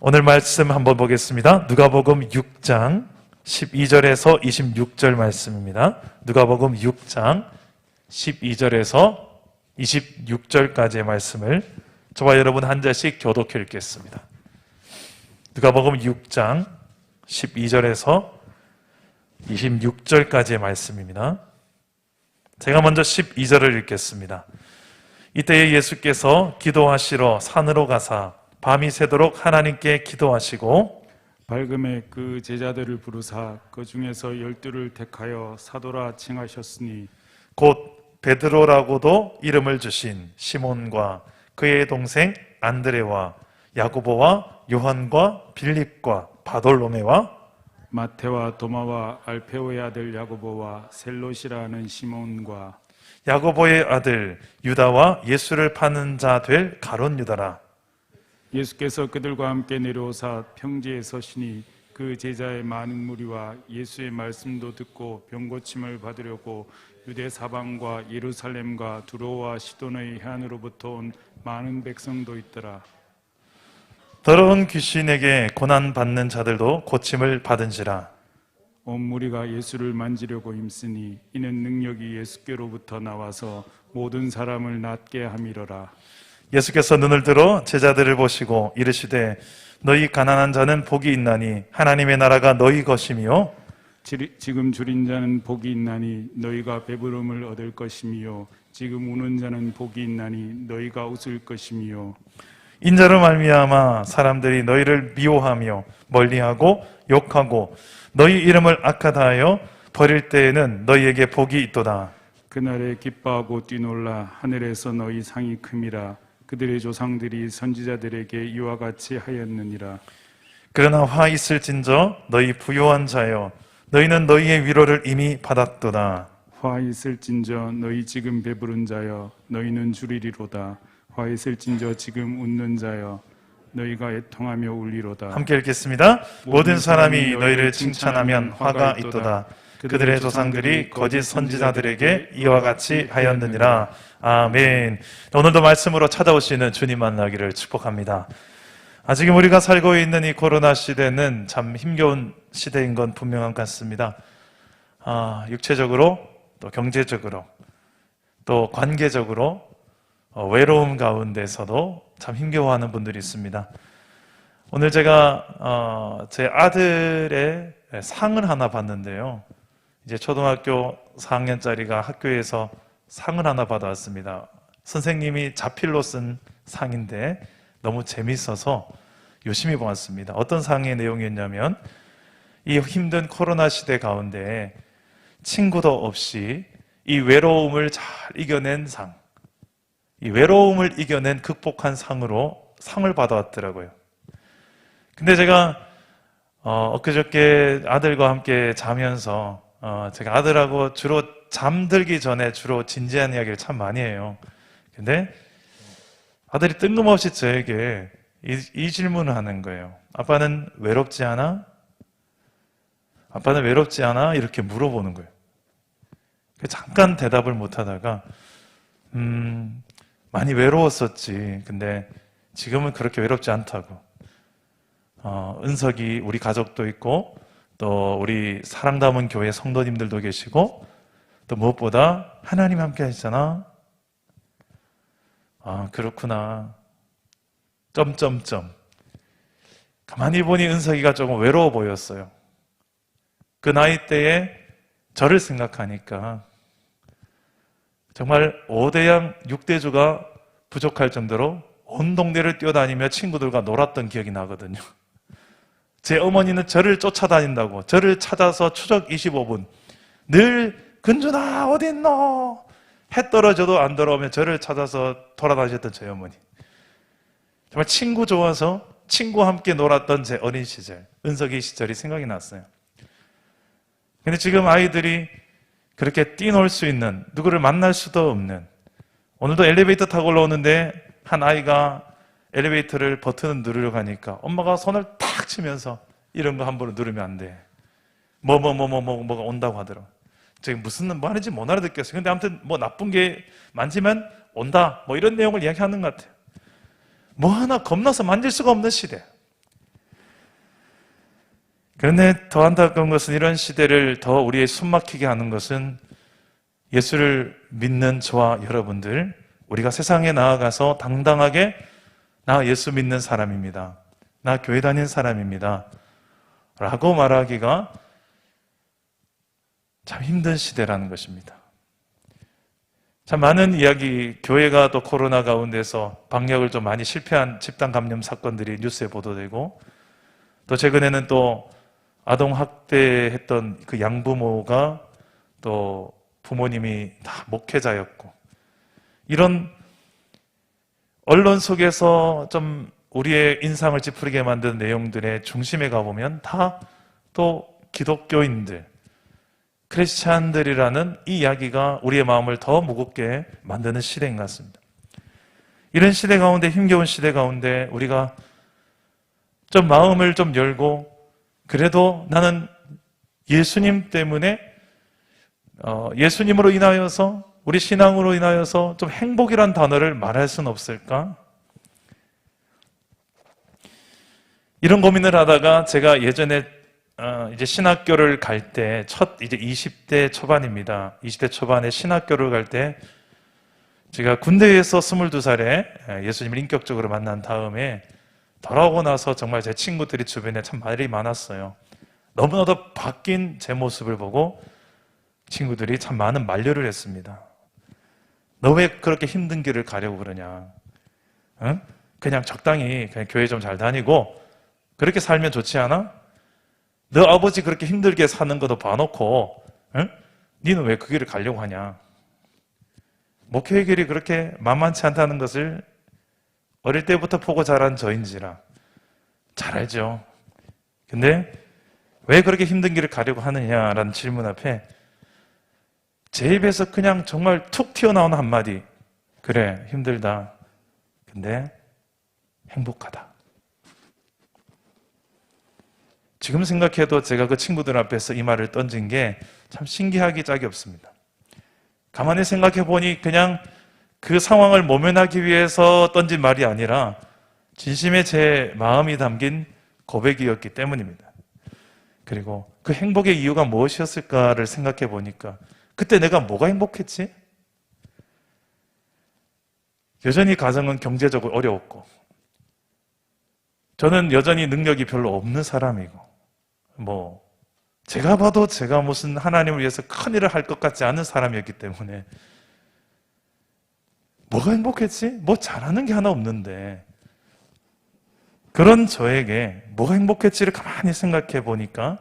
오늘 말씀 한번 보겠습니다. 누가복음 6장 12절에서 26절 말씀입니다. 누가복음 6장 12절에서 26절까지의 말씀을 저와 여러분 한 절씩 교독해 읽겠습니다. 누가복음 6장 12절에서 26절까지의 말씀입니다. 제가 먼저 12절을 읽겠습니다. 이때에 예수께서 기도하시러 산으로 가사 밤이 새도록 하나님께 기도하시고 밝음에 그 제자들을 부르사 그 중에서 12를 택하여 사도라 칭하셨으니 곧 베드로라고도 이름을 주신 시몬과 그의 동생 안드레와 야고보와 요한과 빌립과 바돌로메와 마태와 도마와 알페오의 아들 야고보와 셀롯이라 하는 시몬과 야고보의 아들 유다와 예수를 파는 자 될 가룟 유다라. 예수께서 그들과 함께 내려오사 평지에 서시니 그 제자의 많은 무리와 예수의 말씀도 듣고 병 고침을 받으려고 유대 사방과 예루살렘과 두로와 시돈의 해안으로부터 온 많은 백성도 있더라. 더러운 귀신에게 고난받는 자들도 고침을 받은지라. 온 무리가 예수를 만지려고 힘쓰니 이는 능력이 예수께로부터 나와서 모든 사람을 낫게 함이로라. 예수께서 눈을 들어 제자들을 보시고 이르시되 너희 가난한 자는 복이 있나니 하나님의 나라가 너희 것이며 지금 줄인 자는 복이 있나니 너희가 배부름을 얻을 것이며 지금 우는 자는 복이 있나니 너희가 웃을 것이며 인자로 말미암아 사람들이 너희를 미워하며 멀리하고 욕하고 너희 이름을 악하다 하여 버릴 때에는 너희에게 복이 있도다. 그날에 기뻐하고 뛰놀라 하늘에서 너희 상이 큼이라. 그들의 조상들이 선지자들에게 이와 같이 하였느니라. 그러나 화 있을진저 너희 부요한 자여 너희는 너희의 위로를 이미 받았도다. 화 있을진저 너희 지금 배부른 자여 너희는 줄이리로다. 화 있을진저 지금 웃는 자여 너희가 애통하며 울리로다. 함께 읽겠습니다. 모든 사람이 너희를 칭찬하면 화가 있도다. 그들의 조상들이 거짓 선지자들에게 이와 같이 하였느니라. 아멘. 오늘도 말씀으로 찾아오시는 주님 만나기를 축복합니다. 지금 우리가 살고 있는 이 코로나 시대는 참 힘겨운 시대인 건 분명한 것 같습니다. 육체적으로 또 경제적으로 또 관계적으로 외로움 가운데서도 참 힘겨워하는 분들이 있습니다. 오늘 제가 제 아들의 상을 하나 봤는데요. 이제 초등학교 4학년짜리가 학교에서 상을 하나 받아왔습니다. 선생님이 자필로 쓴 상인데 너무 재밌어서 유심히 보았습니다. 어떤 상의 내용이었냐면 이 힘든 코로나 시대 가운데 친구도 없이 이 외로움을 잘 이겨낸 상, 이 외로움을 이겨낸 극복한 상으로 상을 받아왔더라고요. 근데 제가 엊그저께 아들과 함께 자면서 제가 아들하고 주로 잠들기 전에 주로 진지한 이야기를 참 많이 해요. 근데 아들이 뜬금없이 저에게 이 질문을 하는 거예요. 아빠는 외롭지 않아? 아빠는 외롭지 않아? 이렇게 물어보는 거예요. 잠깐 대답을 못 하다가 많이 외로웠었지. 근데 지금은 그렇게 외롭지 않다고. 은석이 우리 가족도 있고 또 우리 사랑 담은 교회 성도님들도 계시고 또 무엇보다 하나님 함께 하시잖아. 그렇구나. 점점점. 가만히 보니 은석이가 조금 외로워 보였어요. 그 나이 때에 저를 생각하니까 정말 5대양 6대주가 부족할 정도로 온 동네를 뛰어다니며 친구들과 놀았던 기억이 나거든요. 제 어머니는 저를 쫓아다닌다고 저를 찾아서 추적 25분 늘 근준아 어디 있노? 해 떨어져도 안 돌아오면 저를 찾아서 돌아다니셨던 저희 어머니. 정말 친구 좋아서 친구와 함께 놀았던 제 어린 시절, 은석이 시절이 생각이 났어요. 근데 지금 아이들이 그렇게 뛰놀 수 있는, 누구를 만날 수도 없는, 오늘도 엘리베이터 타고 올라오는데 한 아이가 엘리베이터를 버튼을 누르려고 하니까 엄마가 손을 탁 치면서 이런 거 함부로 누르면 안 돼. 뭐가 온다고 하더라고. 제가 무슨 뭐 하는지 못 알아듣겠어요. 근데 아무튼 뭐 나쁜 게 만지면 온다. 뭐 이런 내용을 이야기하는 것 같아요. 뭐 하나 겁나서 만질 수가 없는 시대. 그런데 더 안타까운 것은 이런 시대를 더 우리의 숨막히게 하는 것은 예수를 믿는 저와 여러분들, 우리가 세상에 나아가서 당당하게 나 예수 믿는 사람입니다, 나 교회 다닌 사람입니다 라고 말하기가 참 힘든 시대라는 것입니다. 참 많은 이야기, 교회가 또 코로나 가운데서 방역을 좀 많이 실패한 집단 감염 사건들이 뉴스에 보도되고, 또 최근에는 또 아동 학대했던 그 양부모가 또 부모님이 다 목회자였고, 이런 언론 속에서 좀 우리의 인상을 찌푸리게 만든 내용들의 중심에 가보면 다 또 기독교인들, 크리스찬들이라는 이 이야기가 우리의 마음을 더 무겁게 만드는 시대인 것 같습니다. 이런 시대 가운데, 힘겨운 시대 가운데 우리가 좀 마음을 좀 열고, 그래도 나는 예수님 때문에 예수님으로 인하여서, 우리 신앙으로 인하여서 좀 행복이란 단어를 말할 수는 없을까? 이런 고민을 하다가 제가 예전에 이제 신학교를 갈 때, 이제 20대 초반입니다. 20대 초반에 신학교를 갈 때, 제가 군대에서 22살에 예수님을 인격적으로 만난 다음에 돌아오고 나서 정말 제 친구들이 주변에 참 말이 많았어요. 너무나도 바뀐 제 모습을 보고 친구들이 참 많은 만류를 했습니다. 너 왜 그렇게 힘든 길을 가려고 그러냐? 응? 그냥 적당히 그냥 교회 좀 잘 다니고 그렇게 살면 좋지 않아? 너 아버지 그렇게 힘들게 사는 것도 봐놓고, 응? 니는 왜 그 길을 가려고 하냐? 목회의 길이 그렇게 만만치 않다는 것을 어릴 때부터 보고 자란 저인지라 잘 알죠. 근데 왜 그렇게 힘든 길을 가려고 하느냐라는 질문 앞에 제 입에서 그냥 정말 툭 튀어나오는 한마디, 그래, 힘들다. 근데 행복하다. 지금 생각해도 제가 그 친구들 앞에서 이 말을 던진 게 참 신기하기 짝이 없습니다. 가만히 생각해 보니 그냥 그 상황을 모면하기 위해서 던진 말이 아니라 진심의 제 마음이 담긴 고백이었기 때문입니다. 그리고 그 행복의 이유가 무엇이었을까를 생각해 보니까 그때 내가 뭐가 행복했지? 여전히 가정은 경제적으로 어려웠고, 저는 여전히 능력이 별로 없는 사람이고, 제가 봐도 제가 무슨 하나님을 위해서 큰 일을 할 것 같지 않은 사람이었기 때문에 뭐가 행복했지? 뭐 잘하는 게 하나 없는데, 그런 저에게 뭐가 행복했지를 가만히 생각해 보니까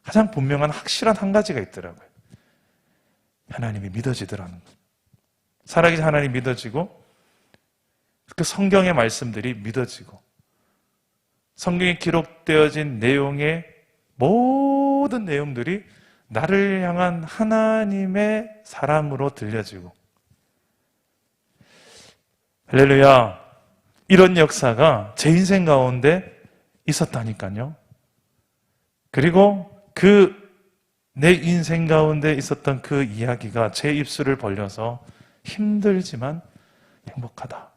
가장 분명한 확실한 한 가지가 있더라고요. 하나님이 믿어지더라는 것. 살아계신 하나님이 믿어지고, 그 성경의 말씀들이 믿어지고, 성경에 기록되어진 내용의 모든 내용들이 나를 향한 하나님의 사랑으로 들려지고, 할렐루야, 이런 역사가 제 인생 가운데 있었다니까요. 그리고 내 인생 가운데 있었던 그 이야기가 제 입술을 벌려서 힘들지만 행복하다.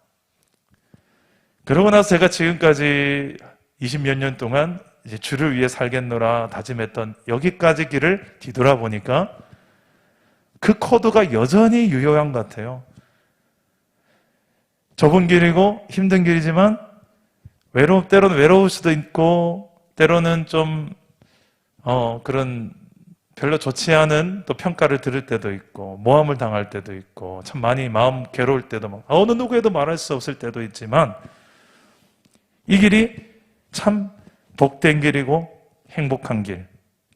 그러고 나서 제가 지금까지 20몇 년 동안 이제 주를 위해 살겠노라 다짐했던 여기까지 길을 뒤돌아보니까 그 코드가 여전히 유효한 것 같아요. 좁은 길이고 힘든 길이지만 때로는 외로울 수도 있고, 때로는 좀 그런 별로 좋지 않은 또 평가를 들을 때도 있고, 모함을 당할 때도 있고, 참 많이 마음 괴로울 때도 어느 누구에도 말할 수 없을 때도 있지만, 이 길이 참 복된 길이고 행복한 길,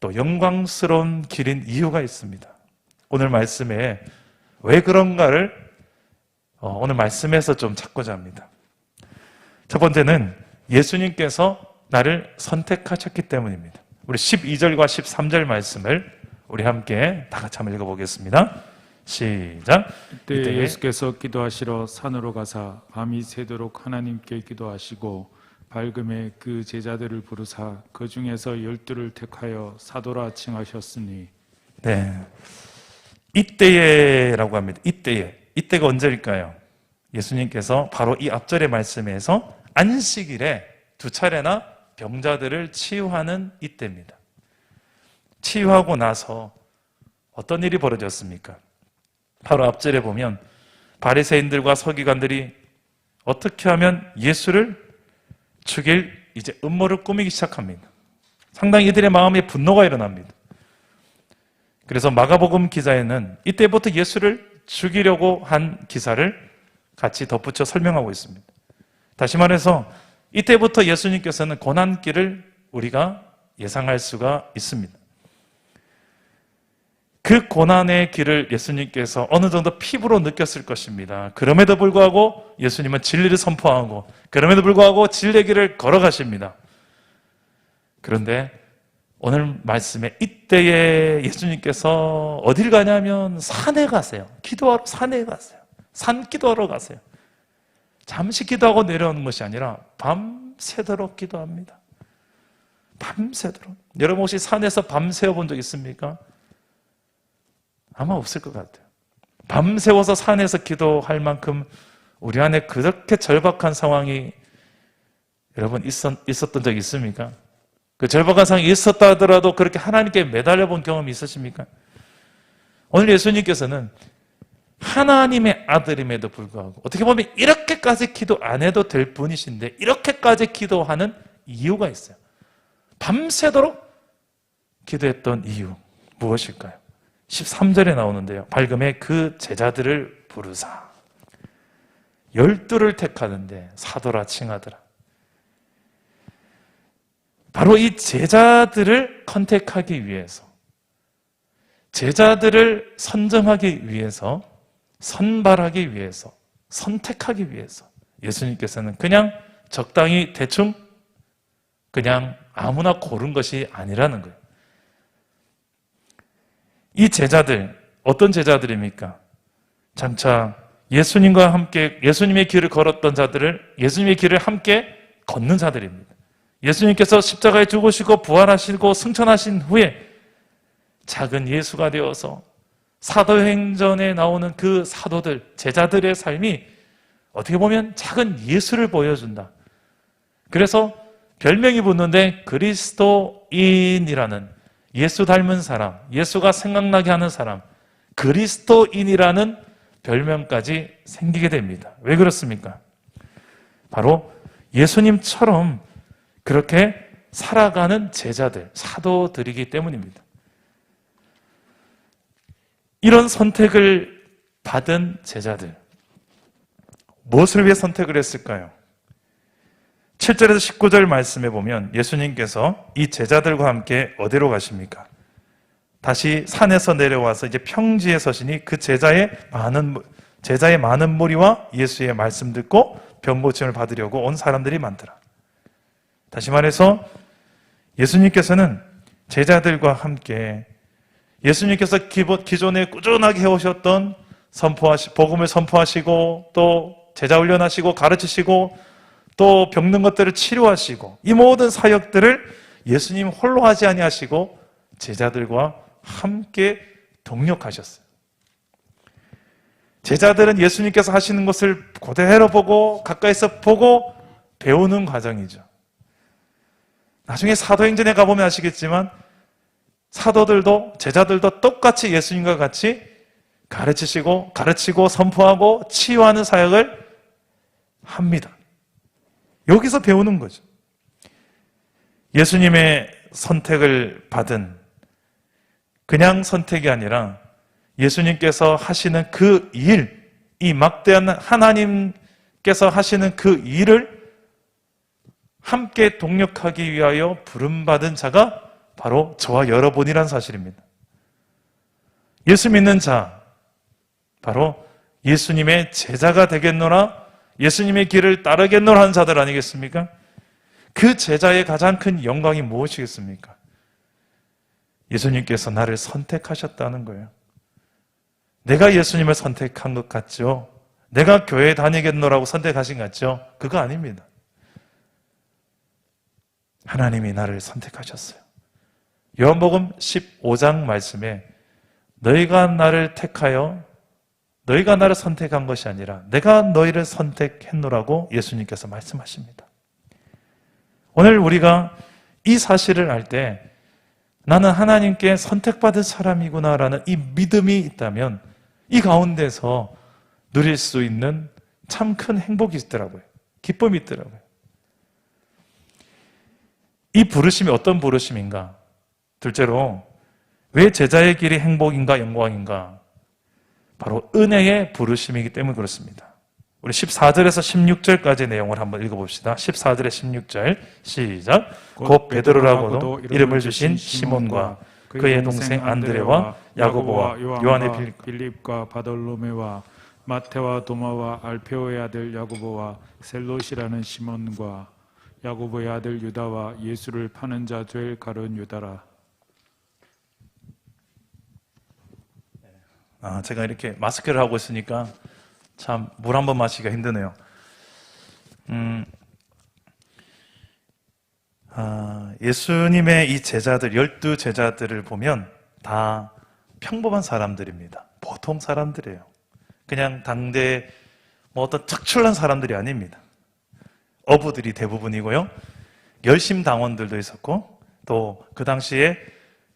또 영광스러운 길인 이유가 있습니다. 오늘 말씀에 왜 그런가를 오늘 말씀에서 좀 찾고자 합니다. 첫 번째는 예수님께서 나를 선택하셨기 때문입니다. 우리 12절과 13절 말씀을 우리 함께 다 같이 한번 읽어보겠습니다. 시작. 이때 예수께서 기도하시러 산으로 가사 밤이 새도록 하나님께 기도하시고 밝음에 그 제자들을 부르사 그 중에서 12를 택하여 사도라 칭하셨으니. 네, 이때에라고 합니다. 이때가 언제일까요? 예수님께서 바로 이 앞절의 말씀에서 안식일에 두 차례나 병자들을 치유하는 이때입니다. 치유하고 나서 어떤 일이 벌어졌습니까? 바로 앞절에 보면 바리새인들과 서기관들이 어떻게 하면 예수를 죽일 이제 음모를 꾸미기 시작합니다. 상당히 이들의 마음에 분노가 일어납니다. 그래서 마가복음 기자에는 이때부터 예수를 죽이려고 한 기사를 같이 덧붙여 설명하고 있습니다. 다시 말해서 이때부터 예수님께서는 고난길을 우리가 예상할 수가 있습니다. 그 고난의 길을 예수님께서 어느 정도 피부로 느꼈을 것입니다. 그럼에도 불구하고 예수님은 진리를 선포하고 그럼에도 불구하고 진리의 길을 걸어가십니다. 그런데 오늘 말씀에 이때에 예수님께서 어딜 가냐면 산에 가세요. 기도하러 산에 가세요. 산 기도하러 가세요. 잠시 기도하고 내려오는 것이 아니라 밤새도록 기도합니다. 밤새도록. 여러분 혹시 산에서 밤새워 본 적 있습니까? 아마 없을 것 같아요. 밤새워서 산에서 기도할 만큼 우리 안에 그렇게 절박한 상황이 여러분 있었던 적이 있습니까? 그 절박한 상황이 있었다 하더라도 그렇게 하나님께 매달려 본 경험이 있으십니까? 오늘 예수님께서는 하나님의 아들임에도 불구하고 어떻게 보면 이렇게까지 기도 안 해도 될 분이신데 이렇게까지 기도하는 이유가 있어요. 밤새도록 기도했던 이유 무엇일까요? 13절에 나오는데요. 밝음에 그 제자들을 부르사 12를 택하는데 사도라 칭하더라. 바로 이 제자들을 컨택하기 위해서, 제자들을 선정하기 위해서, 선발하기 위해서, 선택하기 위해서 예수님께서는 그냥 적당히 대충 그냥 아무나 고른 것이 아니라는 거예요. 이 제자들, 어떤 제자들입니까? 장차 예수님과 함께 예수님의 길을 걸었던 자들을, 예수님의 길을 함께 걷는 자들입니다. 예수님께서 십자가에 죽으시고 부활하시고 승천하신 후에 작은 예수가 되어서 사도행전에 나오는 그 사도들, 제자들의 삶이 어떻게 보면 작은 예수를 보여준다. 그래서 별명이 붙는데 그리스도인이라는, 예수 닮은 사람, 예수가 생각나게 하는 사람, 그리스도인이라는 별명까지 생기게 됩니다. 왜 그렇습니까? 바로 예수님처럼 그렇게 살아가는 제자들, 사도들이기 때문입니다. 이런 선택을 받은 제자들, 무엇을 위해 선택을 했을까요? 7절에서 19절 말씀에 보면 예수님께서 이 제자들과 함께 어디로 가십니까? 다시 산에서 내려와서 이제 평지에 서시니 그 제자의 많은 무리와 예수의 말씀 듣고 병 고침을 받으려고 온 사람들이 많더라. 다시 말해서 예수님께서는 제자들과 함께 예수님께서 기존에 꾸준하게 해오셨던 복음을 선포하시고 또 제자 훈련하시고 가르치시고 또 병든 것들을 치료하시고 이 모든 사역들을 예수님 홀로 하지 아니하시고 제자들과 함께 동력하셨어요. 제자들은 예수님께서 하시는 것을 그대로 보고 가까이서 보고 배우는 과정이죠. 나중에 사도행전에 가보면 아시겠지만 사도들도 제자들도 똑같이 예수님과 같이 가르치고 선포하고 치유하는 사역을 합니다. 여기서 배우는 거죠. 예수님의 선택을 받은 그냥 선택이 아니라 예수님께서 하시는 그 일, 이 막대한 하나님께서 하시는 그 일을 함께 동력하기 위하여 부름받은 자가 바로 저와 여러분이란 사실입니다. 예수 믿는 자, 바로 예수님의 제자가 되겠노라, 예수님의 길을 따르겠노라 하는 자들 아니겠습니까? 그 제자의 가장 큰 영광이 무엇이겠습니까? 예수님께서 나를 선택하셨다는 거예요. 내가 예수님을 선택한 것 같죠? 내가 교회 다니겠노라고 선택하신 것 같죠? 그거 아닙니다. 하나님이 나를 선택하셨어요. 요한복음 15장 말씀에 너희가 나를 택하여 너희가 나를 선택한 것이 아니라 내가 너희를 선택했노라고 예수님께서 말씀하십니다. 오늘 우리가 이 사실을 알 때 나는 하나님께 선택받은 사람이구나라는 이 믿음이 있다면 이 가운데서 누릴 수 있는 참 큰 행복이 있더라고요. 기쁨이 있더라고요. 이 부르심이 어떤 부르심인가? 둘째로 왜 제자의 길이 행복인가 영광인가? 바로 은혜의 부르심이기 때문에 그렇습니다. 우리 14절에서 16절까지 내용을 한번 읽어봅시다. 14절에 16절 시작. 곧 베드로라고도 이름을 주신 시몬과 그의 동생 안드레와 야고보와 요한의 빌립과 바돌로메와 마테와 도마와 알페오의 아들 야고보와 셀롯이라는 시몬과 야고보의 아들 유다와 예수를 파는 자 죄를 가른 유다라. 제가 이렇게 마스크를 하고 있으니까 참 물 한 번 마시기가 힘드네요. 예수님의 이 제자들, 12제자들을 보면 다 평범한 사람들입니다. 보통 사람들이에요. 그냥 당대 어떤 특출난 사람들이 아닙니다. 어부들이 대부분이고요. 열심당원들도 있었고, 또 그 당시에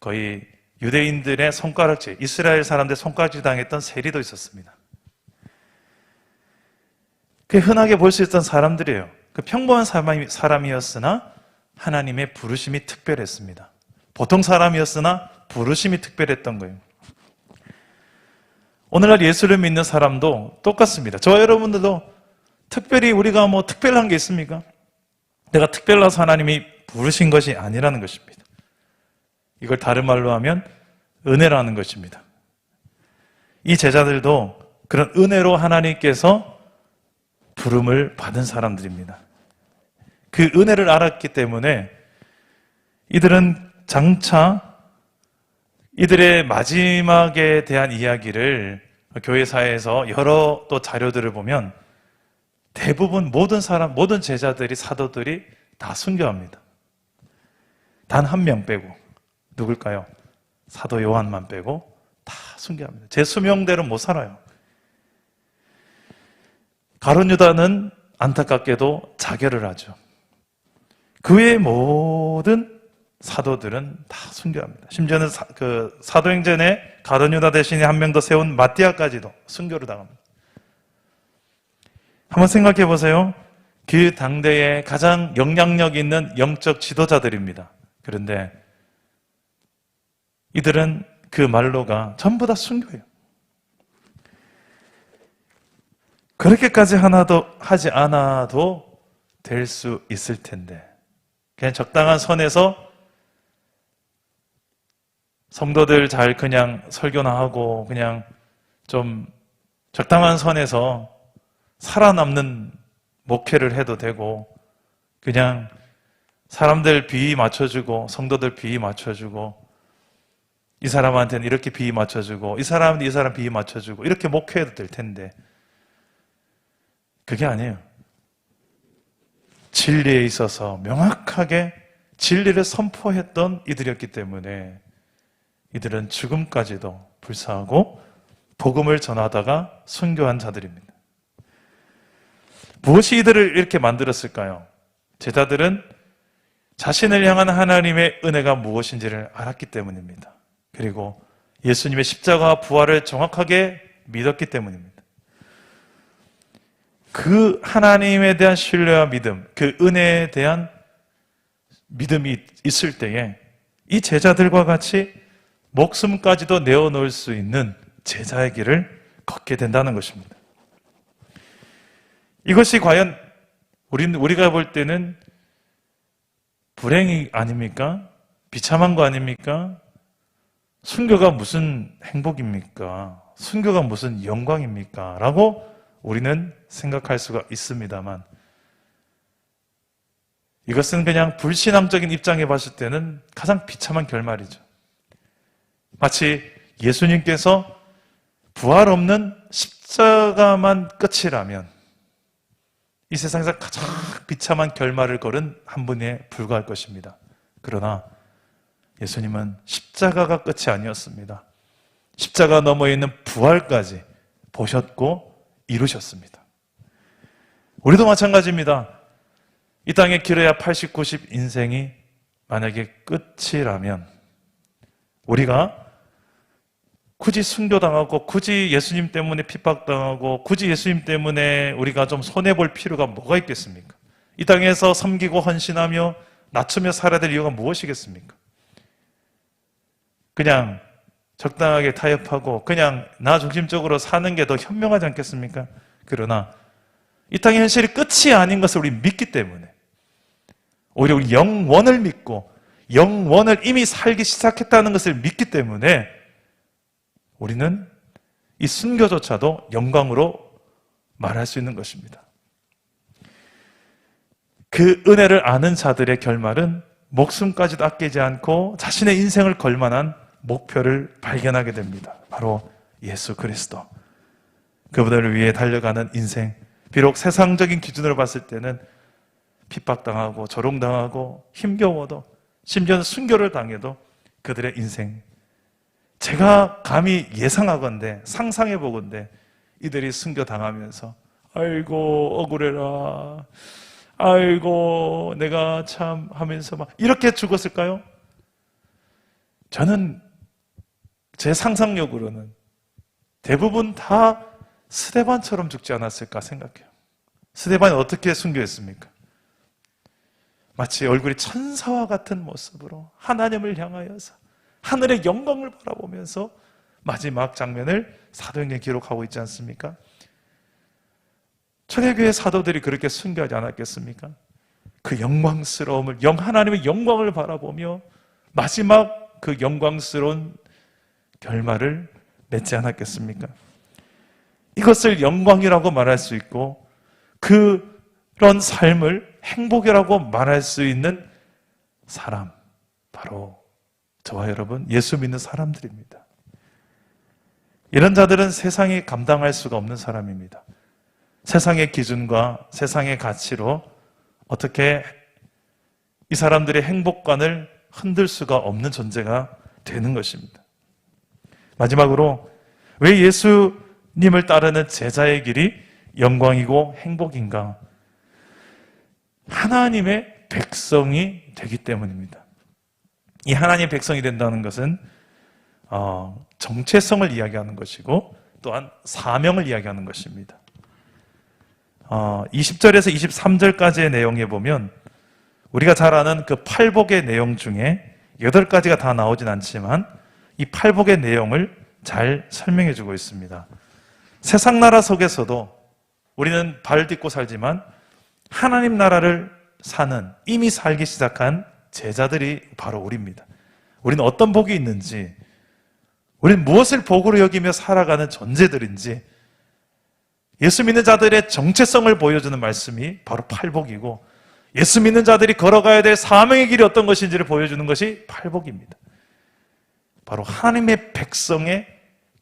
거의 유대인들의 손가락질, 이스라엘 사람들의 손가락질 당했던 세리도 있었습니다. 그 흔하게 볼 수 있던 사람들이에요. 그 평범한 사람이었으나 하나님의 부르심이 특별했습니다. 보통 사람이었으나 부르심이 특별했던 거예요. 오늘날 예수를 믿는 사람도 똑같습니다. 저와 여러분들도 특별히 우리가 특별한 게 있습니까? 내가 특별해서 하나님이 부르신 것이 아니라는 것입니다. 이걸 다른 말로 하면 은혜라는 것입니다. 이 제자들도 그런 은혜로 하나님께서 부름을 받은 사람들입니다. 그 은혜를 알았기 때문에 이들은 장차 이들의 마지막에 대한 이야기를 교회사에서 여러 또 자료들을 보면 대부분 모든 제자들이, 사도들이 다 순교합니다. 단 한 명 빼고. 누굴까요? 사도 요한만 빼고 다 순교합니다. 제 수명대로 못 살아요. 가룟 유다는 안타깝게도 자결을 하죠. 그 외의 모든 사도들은 다 순교합니다. 심지어는 사도행전에 가룟 유다 대신에 한 명 더 세운 마띠아까지도 순교를 당합니다. 한번 생각해 보세요. 그 당대에 가장 영향력 있는 영적 지도자들입니다. 그런데 이들은 그 말로가 전부 다 순교예요. 그렇게까지 하지 않아도 될 수 있을 텐데, 그냥 적당한 선에서 성도들 잘 그냥 설교나 하고 그냥 좀 적당한 선에서 살아남는 목회를 해도 되고, 그냥 사람들 비위 맞춰주고 성도들 비위 맞춰주고, 이 사람한테는 이렇게 비위 맞춰주고 이 사람한테 이 사람 비위 맞춰주고 이렇게 목회해도 될 텐데, 그게 아니에요. 진리에 있어서 명확하게 진리를 선포했던 이들이었기 때문에 이들은 죽음까지도 불사하고 복음을 전하다가 순교한 자들입니다. 무엇이 이들을 이렇게 만들었을까요? 제자들은 자신을 향한 하나님의 은혜가 무엇인지를 알았기 때문입니다. 그리고 예수님의 십자가와 부활을 정확하게 믿었기 때문입니다. 그 하나님에 대한 신뢰와 믿음, 그 은혜에 대한 믿음이 있을 때에 이 제자들과 같이 목숨까지도 내어놓을 수 있는 제자의 길을 걷게 된다는 것입니다. 이것이 과연 우리가 볼 때는 불행이 아닙니까? 비참한 거 아닙니까? 순교가 무슨 행복입니까? 순교가 무슨 영광입니까? 라고 우리는 생각할 수가 있습니다만, 이것은 그냥 불신앙적인 입장에 봤을 때는 가장 비참한 결말이죠. 마치 예수님께서 부활 없는 십자가만 끝이라면 이 세상에서 가장 비참한 결말을 걸은 한 분에 불과할 것입니다. 그러나 예수님은 십자가가 끝이 아니었습니다. 십자가 너머에 있는 부활까지 보셨고 이루셨습니다. 우리도 마찬가지입니다. 이 땅에 길어야 80, 90 인생이 만약에 끝이라면 우리가 굳이 순교당하고 굳이 예수님 때문에 핍박당하고 굳이 예수님 때문에 우리가 좀 손해볼 필요가 뭐가 있겠습니까? 이 땅에서 섬기고 헌신하며 낮추며 살아야 될 이유가 무엇이겠습니까? 그냥 적당하게 타협하고 그냥 나 중심적으로 사는 게 더 현명하지 않겠습니까? 그러나 이 땅의 현실이 끝이 아닌 것을 우리 믿기 때문에 오히려 우리 영원을 믿고 영원을 이미 살기 시작했다는 것을 믿기 때문에 우리는 이 순교조차도 영광으로 말할 수 있는 것입니다. 그 은혜를 아는 자들의 결말은 목숨까지도 아끼지 않고 자신의 인생을 걸 만한 목표를 발견하게 됩니다. 바로 예수 그리스도. 그분을 위해 달려가는 인생. 비록 세상적인 기준으로 봤을 때는 핍박당하고 조롱당하고 힘겨워도 심지어는 순교를 당해도 그들의 인생, 제가 감히 예상하건대 상상해 보건대 이들이 순교당하면서 아이고 억울해라, 아이고 내가 참 하면서 막 이렇게 죽었을까요? 저는 제 상상력으로는 대부분 다 스데반처럼 죽지 않았을까 생각해요. 스데반이 어떻게 순교했습니까? 마치 얼굴이 천사와 같은 모습으로 하나님을 향하여서 하늘의 영광을 바라보면서 마지막 장면을 사도행전에 기록하고 있지 않습니까? 초대교회 사도들이 그렇게 순교하지 않았겠습니까? 그 영광스러움을, 하나님의 영광을 바라보며 마지막 그 영광스러운 결말을 맺지 않았겠습니까? 이것을 영광이라고 말할 수 있고 그런 삶을 행복이라고 말할 수 있는 사람, 바로 저와 여러분 예수 믿는 사람들입니다. 이런 자들은 세상이 감당할 수가 없는 사람입니다. 세상의 기준과 세상의 가치로 어떻게 이 사람들의 행복관을 흔들 수가 없는 존재가 되는 것입니다. 마지막으로 왜 예수님을 따르는 제자의 길이 영광이고 행복인가? 하나님의 백성이 되기 때문입니다. 이 하나님의 백성이 된다는 것은 정체성을 이야기하는 것이고 또한 사명을 이야기하는 것입니다. 20절에서 23절까지의 내용에 보면 우리가 잘 아는 그 팔복의 내용 중에 8가지가 다 나오진 않지만 이 팔복의 내용을 잘 설명해 주고 있습니다. 세상 나라 속에서도 우리는 발 딛고 살지만 하나님 나라를 사는, 이미 살기 시작한 제자들이 바로 우리입니다. 우리는 어떤 복이 있는지, 우리는 무엇을 복으로 여기며 살아가는 존재들인지, 예수 믿는 자들의 정체성을 보여주는 말씀이 바로 팔복이고, 예수 믿는 자들이 걸어가야 될 사명의 길이 어떤 것인지를 보여주는 것이 팔복입니다. 바로 하나님의 백성의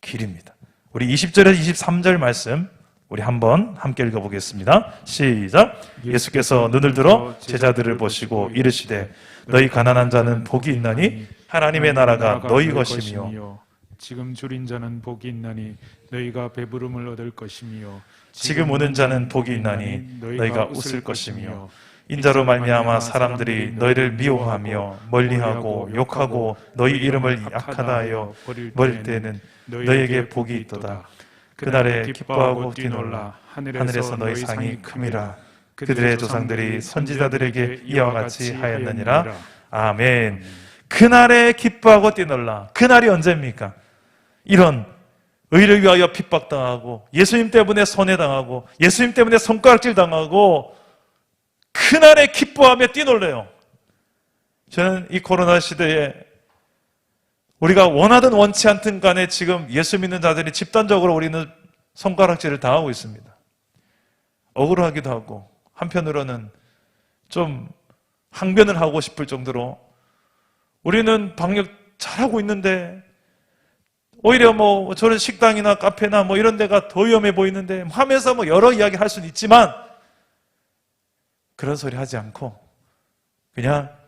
길입니다. 우리 20절에서 23절 말씀 우리 한번 함께 읽어보겠습니다. 시작. 예수께서 눈을 들어 제자들을 보시고 이르시되 너희 가난한 자는 복이 있나니 하나님의 나라가 너희 것이며 지금 줄인 자는 복이 있나니 너희가 배부름을 얻을 것이며 지금 우는 자는 복이 있나니 너희가 웃을 것이며 인자로 말미암아 사람들이 너희를 미워하며 멀리하고 욕하고 너희 이름을 악하다 하여 버릴 때는 너희에게 복이 있도다. 그날에 기뻐하고 뛰놀라. 하늘에서 너희 상이 큼이라. 그들의 조상들이 선지자들에게 이와 같이 하였느니라. 아멘. 그날에 기뻐하고 뛰놀라. 그날이 언제입니까? 이런 의를 위하여 핍박당하고 예수님 때문에 손해당하고 예수님 때문에 손가락질 당하고 그날에 기뻐하며 뛰놀래요. 저는 이 코로나 시대에 우리가 원하든 원치 않든 간에 지금 예수 믿는 자들이 집단적으로 우리는 손가락질을 당하고 있습니다. 억울하기도 하고 한편으로는 좀 항변을 하고 싶을 정도로 우리는 방역 잘하고 있는데 오히려 뭐 저런 식당이나 카페나 뭐 이런 데가 더 위험해 보이는데 하면서 뭐 여러 이야기 할 수는 있지만 그런 소리 하지 않고 그냥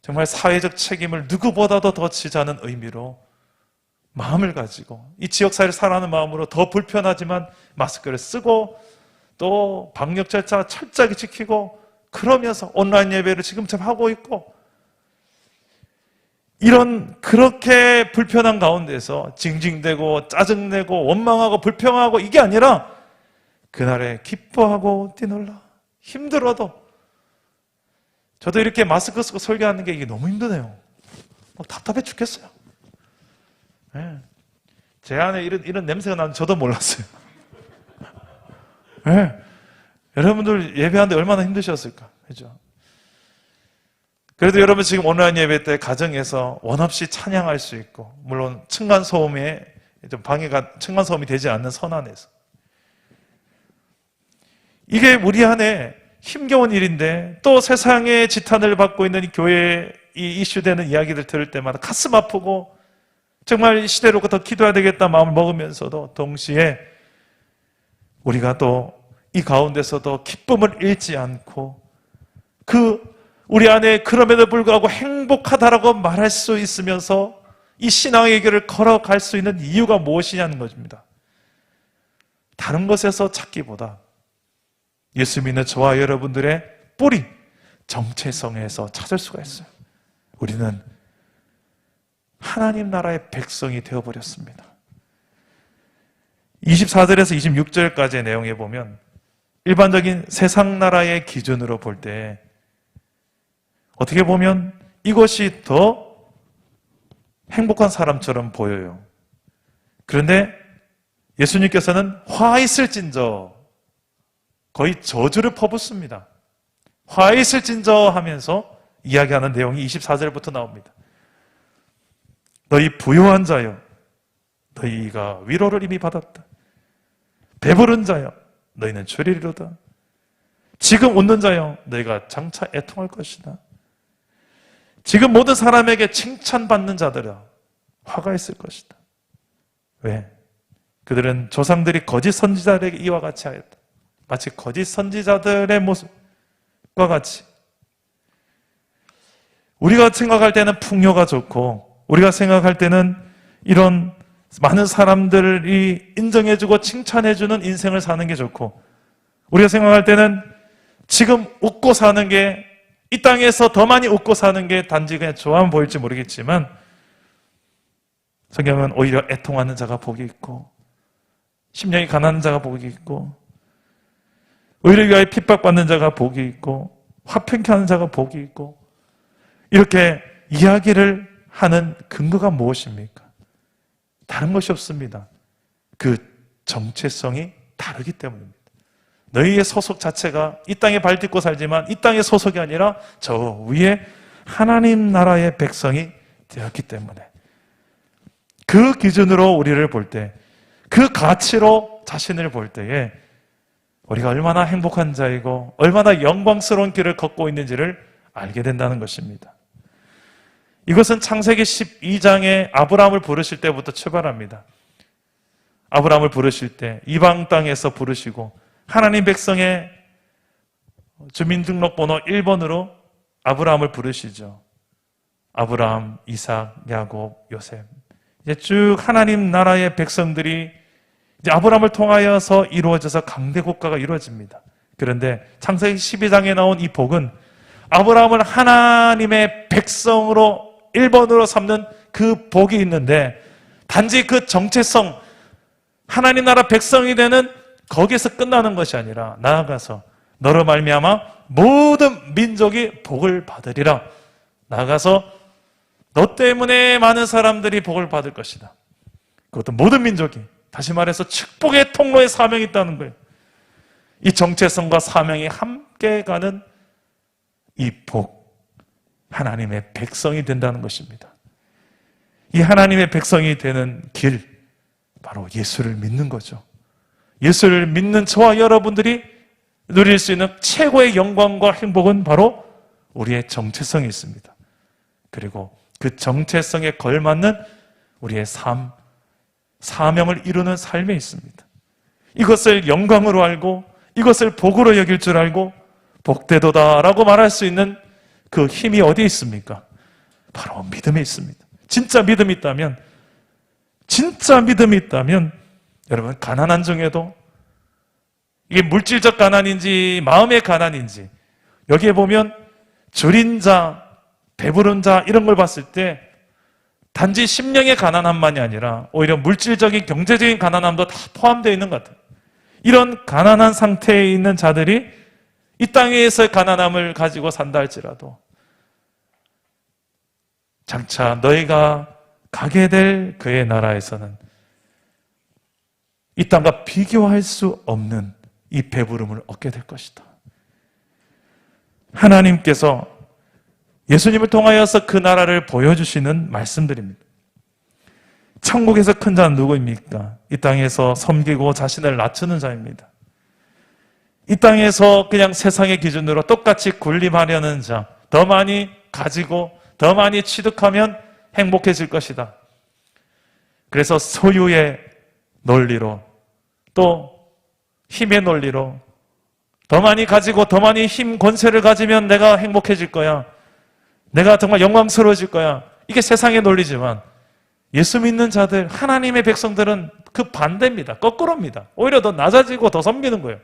정말 사회적 책임을 누구보다도 더 지자는 의미로 마음을 가지고 이 지역사회를 살아가는 마음으로 더 불편하지만 마스크를 쓰고 또 방역 절차 철저하게 지키고 그러면서 온라인 예배를 지금처럼 하고 있고, 이런 그렇게 불편한 가운데서 징징대고 짜증내고 원망하고 불평하고 이게 아니라 그날에 기뻐하고 뛰놀라. 힘들어도. 저도 이렇게 마스크 쓰고 설교하는 게 이게 너무 힘드네요. 막 답답해 죽겠어요. 네. 제 안에 이런 냄새가 나는 저도 몰랐어요. 네. 여러분들 예배하는데 얼마나 힘드셨을까? 그죠? 그래도 여러분 지금 온라인 예배 때 가정에서 원없이 찬양할 수 있고, 물론 층간소음에 좀 방해가, 층간소음이 되지 않는 선 안에서. 이게 우리 안에 힘겨운 일인데, 또 세상의 지탄을 받고 있는 이 교회에 이 이슈되는 이야기들 들을 때마다 가슴 아프고, 정말 이 시대로 더 기도해야 되겠다 마음을 먹으면서도 동시에 우리가 또 이 가운데서도 기쁨을 잃지 않고, 우리 안에 그럼에도 불구하고 행복하다라고 말할 수 있으면서 이 신앙의 길을 걸어갈 수 있는 이유가 무엇이냐는 것입니다. 다른 것에서 찾기보다 예수 믿는 저와 여러분들의 뿌리, 정체성에서 찾을 수가 있어요. 우리는 하나님 나라의 백성이 되어버렸습니다. 24절에서 26절까지의 내용에 보면 일반적인 세상 나라의 기준으로 볼 때 어떻게 보면 이것이 더 행복한 사람처럼 보여요. 그런데 예수님께서는 화 있을진저, 거의 저주를 퍼붓습니다. 화 있을진저 하면서 이야기하는 내용이 24절부터 나옵니다. 너희 부요한 자여, 너희가 위로를 이미 받았다. 배부른 자여, 너희는 주리리로다. 지금 웃는 자여, 너희가 장차 애통할 것이다. 지금 모든 사람에게 칭찬받는 자들아, 화가 있을 것이다. 왜? 그들은 조상들이 거짓 선지자들에게 이와 같이 하였다. 마치 거짓 선지자들의 모습과 같이. 우리가 생각할 때는 풍요가 좋고, 우리가 생각할 때는 이런 많은 사람들이 인정해주고 칭찬해주는 인생을 사는 게 좋고, 우리가 생각할 때는 지금 웃고 사는 게, 이 땅에서 더 많이 웃고 사는 게 단지 그냥 좋아만 보일지 모르겠지만, 성경은 오히려 애통하는 자가 복이 있고, 심령이 가난한 자가 복이 있고, 의를 위하여 핍박받는 자가 복이 있고, 화평케 하는 자가 복이 있고, 이렇게 이야기를 하는 근거가 무엇입니까? 다른 것이 없습니다. 그 정체성이 다르기 때문입니다. 너희의 소속 자체가 이 땅에 발 딛고 살지만 이 땅의 소속이 아니라 저 위에 하나님 나라의 백성이 되었기 때문에, 그 기준으로 우리를 볼 때, 그 가치로 자신을 볼 때에 우리가 얼마나 행복한 자이고 얼마나 영광스러운 길을 걷고 있는지를 알게 된다는 것입니다. 이것은 창세기 12장에 아브라함을 부르실 때부터 출발합니다. 아브라함을 부르실 때 이방 땅에서 부르시고 하나님 백성의 주민등록번호 1번으로 아브라함을 부르시죠. 아브라함, 이삭, 야곱, 요셉. 이제 쭉 하나님 나라의 백성들이 이제 아브라함을 통하여서 이루어져서 강대 국가가 이루어집니다. 그런데 창세기 12장에 나온 이 복은 아브라함을 하나님의 백성으로 1번으로 삼는 그 복이 있는데, 단지 그 정체성, 하나님 나라 백성이 되는 거기에서 끝나는 것이 아니라 나아가서 너로 말미암아 모든 민족이 복을 받으리라. 나아가서 너 때문에 많은 사람들이 복을 받을 것이다. 그것도 모든 민족이. 다시 말해서 축복의 통로에 사명이 있다는 거예요. 이 정체성과 사명이 함께 가는 이 복, 하나님의 백성이 된다는 것입니다. 이 하나님의 백성이 되는 길, 바로 예수를 믿는 거죠. 예수를 믿는 저와 여러분들이 누릴 수 있는 최고의 영광과 행복은 바로 우리의 정체성이 있습니다. 그리고 그 정체성에 걸맞는 우리의 삶, 사명을 이루는 삶에 있습니다. 이것을 영광으로 알고 이것을 복으로 여길 줄 알고 복되도다라고 말할 수 있는 그 힘이 어디에 있습니까? 바로 믿음에 있습니다. 진짜 믿음이 있다면 여러분, 가난한 중에도 이게 물질적 가난인지 마음의 가난인지 여기에 보면 줄인 자, 배부른 자 이런 걸 봤을 때 단지 심령의 가난함만이 아니라 오히려 물질적인 경제적인 가난함도 다 포함되어 있는 것 같아요. 이런 가난한 상태에 있는 자들이 이 땅에서의 가난함을 가지고 산다 할지라도 장차 너희가 가게 될 그의 나라에서는 이 땅과 비교할 수 없는 이 배부름을 얻게 될 것이다. 하나님께서 예수님을 통하여서 그 나라를 보여주시는 말씀들입니다. 천국에서 큰 자는 누구입니까? 이 땅에서 섬기고 자신을 낮추는 자입니다. 이 땅에서 그냥 세상의 기준으로 똑같이 군림하려는 자, 더 많이 가지고 더 많이 취득하면 행복해질 것이다. 그래서 소유의 논리로 또 힘의 논리로 더 많이 가지고 더 많이 힘, 권세를 가지면 내가 행복해질 거야. 내가 정말 영광스러워질 거야. 이게 세상의 논리지만 예수 믿는 자들, 하나님의 백성들은 그 반대입니다. 거꾸로입니다. 오히려 더 낮아지고 더 섬기는 거예요.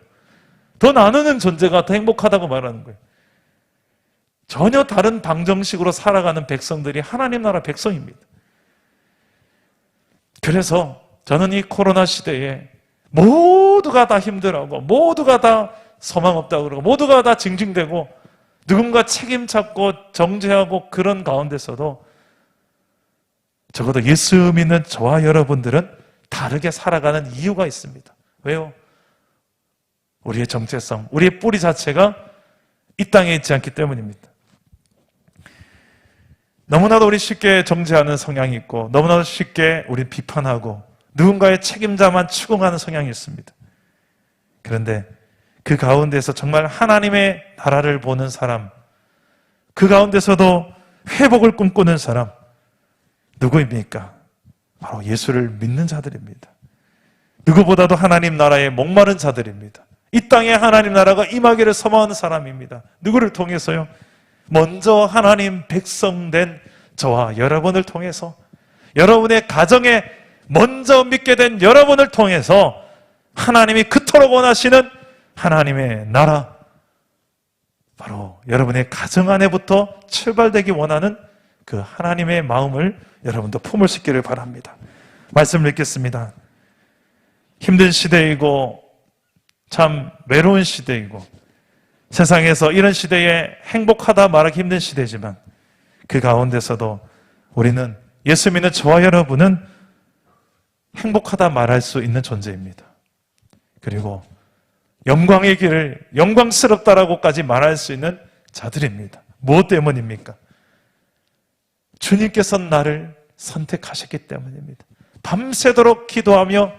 더 나누는 존재가 더 행복하다고 말하는 거예요. 전혀 다른 방정식으로 살아가는 백성들이 하나님 나라 백성입니다. 그래서 저는 이 코로나 시대에 모두가 다 힘들어하고 모두가 다 소망 없다고 그러고 모두가 다 징징대고 누군가 책임 찾고 정죄하고 그런 가운데서도 적어도 예수 믿는 저와 여러분들은 다르게 살아가는 이유가 있습니다. 왜요? 우리의 정체성, 우리의 뿌리 자체가 이 땅에 있지 않기 때문입니다. 너무나도 우리 쉽게 정죄하는 성향이 있고 너무나도 쉽게 우리 비판하고 누군가의 책임자만 추궁하는 성향이 있습니다. 그런데 그 가운데서 정말 하나님의 나라를 보는 사람, 그 가운데서도 회복을 꿈꾸는 사람, 누구입니까? 바로 예수를 믿는 자들입니다. 누구보다도 하나님 나라에 목마른 자들입니다. 이 땅에 하나님 나라가 임하기를 소망하는 사람입니다. 누구를 통해서요? 먼저 하나님 백성 된 저와 여러분을 통해서, 여러분의 가정에 먼저 믿게 된 여러분을 통해서 하나님이 그토록 원하시는 하나님의 나라, 바로 여러분의 가정 안에부터 출발되기 원하는 그 하나님의 마음을 여러분도 품을 수 있기를 바랍니다. 말씀을 읽겠습니다. 힘든 시대이고 참 외로운 시대이고 세상에서 이런 시대에 행복하다 말하기 힘든 시대지만 그 가운데서도 우리는 예수 믿는 저와 여러분은 행복하다 말할 수 있는 존재입니다. 그리고 영광의 길을 영광스럽다라고까지 말할 수 있는 자들입니다. 무엇 때문입니까? 주님께서 나를 선택하셨기 때문입니다. 밤새도록 기도하며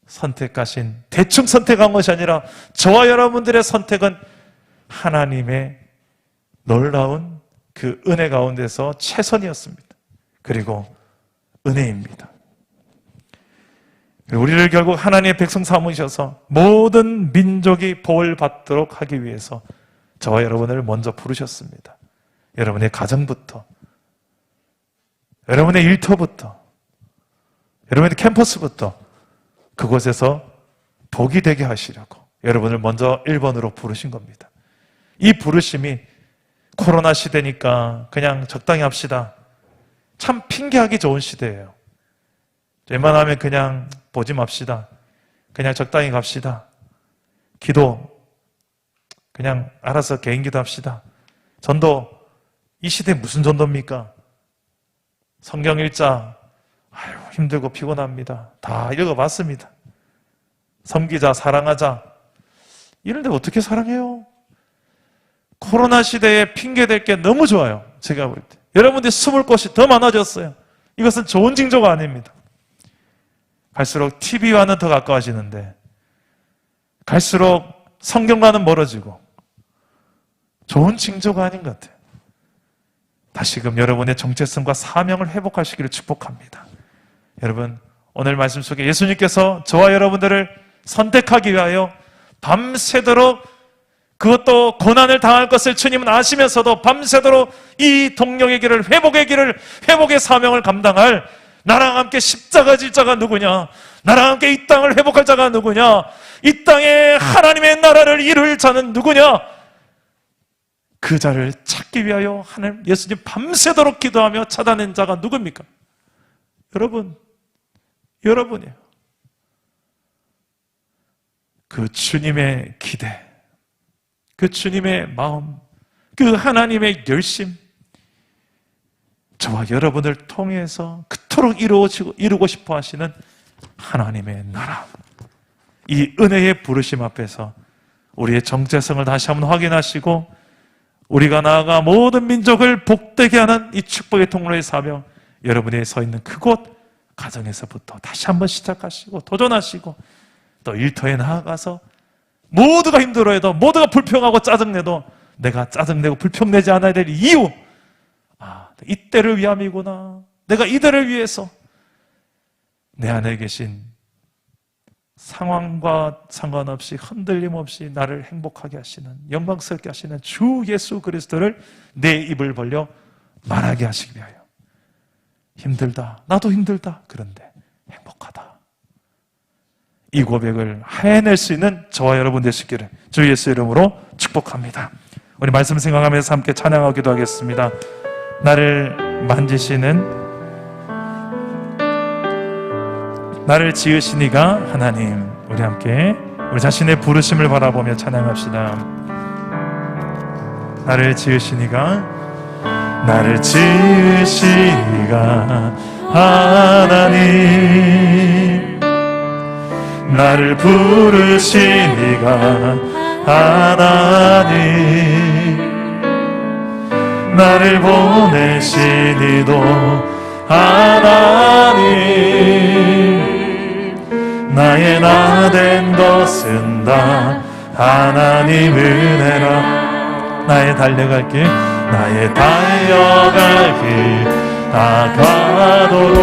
선택하신, 대충 선택한 것이 아니라 저와 여러분들의 선택은 하나님의 놀라운 그 은혜 가운데서 최선이었습니다. 그리고 은혜입니다. 우리를 결국 하나님의 백성 삼으셔서 모든 민족이 복을 받도록 하기 위해서 저와 여러분을 먼저 부르셨습니다. 여러분의 가정부터, 여러분의 일터부터, 여러분의 캠퍼스부터 그곳에서 복이 되게 하시려고 여러분을 먼저 1번으로 부르신 겁니다. 이 부르심이 코로나 시대니까 그냥 적당히 합시다, 참 핑계하기 좋은 시대예요. 웬만하면 그냥 보지 맙시다, 그냥 적당히 갑시다, 기도 그냥 알아서 개인 기도합시다, 전도 이 시대에 무슨 전도입니까? 성경 읽자, 아유 힘들고 피곤합니다, 다 읽어봤습니다. 섬기자, 사랑하자, 이런데 어떻게 사랑해요? 코로나 시대에 핑계댈 게 너무 좋아요. 제가 볼 때 여러분들이 숨을 곳이 더 많아졌어요. 이것은 좋은 징조가 아닙니다. 갈수록 TV와는 더 가까워지는데 갈수록 성경과는 멀어지고 좋은 징조가 아닌 것 같아요. 다시금 여러분의 정체성과 사명을 회복하시기를 축복합니다. 여러분, 오늘 말씀 속에 예수님께서 저와 여러분들을 선택하기 위하여 밤새도록, 그것도 고난을 당할 것을 주님은 아시면서도 밤새도록 이 동력의 길을, 회복의 길을, 회복의 사명을 감당할 나랑 함께 십자가 질 자가 누구냐? 나랑 함께 이 땅을 회복할 자가 누구냐? 이 땅에 하나님의 나라를 이룰 자는 누구냐? 그 자를 찾기 위하여 하나님, 예수님 밤새도록 기도하며 찾아낸 자가 누굽니까? 여러분이에요. 그 주님의 기대, 그 주님의 마음, 그 하나님의 열심, 저와 여러분을 통해서 그토록 이루고 싶어 하시는 하나님의 나라, 이 은혜의 부르심 앞에서 우리의 정체성을 다시 한번 확인하시고 우리가 나아가 모든 민족을 복되게 하는 이 축복의 통로의 사명, 여러분이 서 있는 그곳 가정에서부터 다시 한번 시작하시고 도전하시고 또 일터에 나아가서 모두가 힘들어해도, 모두가 불평하고 짜증내도 내가 짜증내고 불평내지 않아야 될 이유, 이때를 위함이구나. 내가 이들을 위해서 내 안에 계신 상황과 상관없이 흔들림 없이 나를 행복하게 하시는, 영광스럽게 하시는 주 예수 그리스도를 내 입을 벌려 말하게 하시기 위하여. 힘들다, 나도 힘들다, 그런데 행복하다, 이 고백을 해낼 수 있는 저와 여러분 되시기를 주 예수 이름으로 축복합니다. 우리 말씀 생각하면서 함께 찬양하기도 하겠습니다. 나를 만지시는, 나를 지으신 이가 하나님. 우리 함께 우리 자신의 부르심을 바라보며 찬양합시다. 나를 지으신 이가, 나를 지으신 이가 하나님, 나를 부르신 이가 하나님, 나를 보내신 이도 하나님, 나의 나 된 것은 다 하나님 은혜라. 나의 달려갈 길, 나의 달려갈 길 다가도록,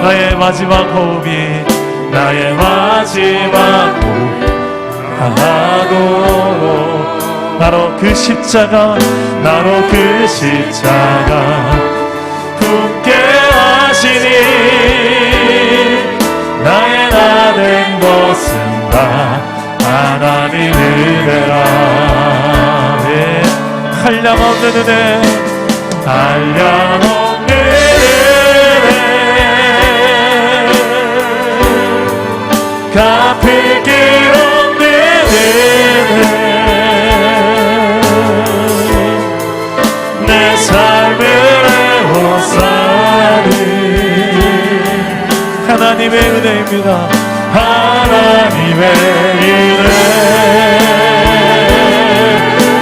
나의 마지막 호흡이, 나의 마지막 호흡 다가도록, 나로 그 십자가, 나로 그 십자가 굳게 하시니, 나의 나 된 것은 다 하나님 은혜라. 네. 한량없는 은혜, 한량없는 은혜, 갚을 길 없는 은혜, 내 삶을 애워싸는 하나님의 은혜입니다. 하나님의 은혜,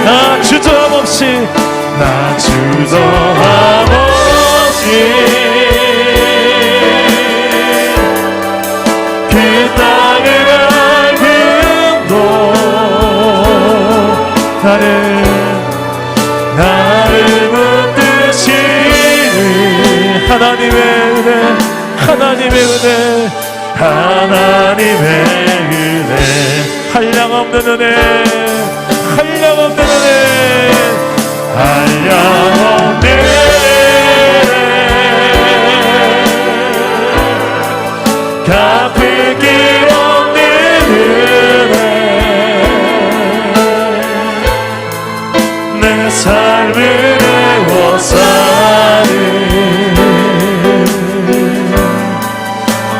나 주저함없이, 나 주저함없이 그 땅을 밟음도 나를 붙드시는 하나님의 은혜, 하나님의 은혜, 하나님의 은혜, 한량없는 은혜, 한량없는 은혜, 한량없는 은혜, 갚을 길 없는 은혜, 내 삶을 애워싸는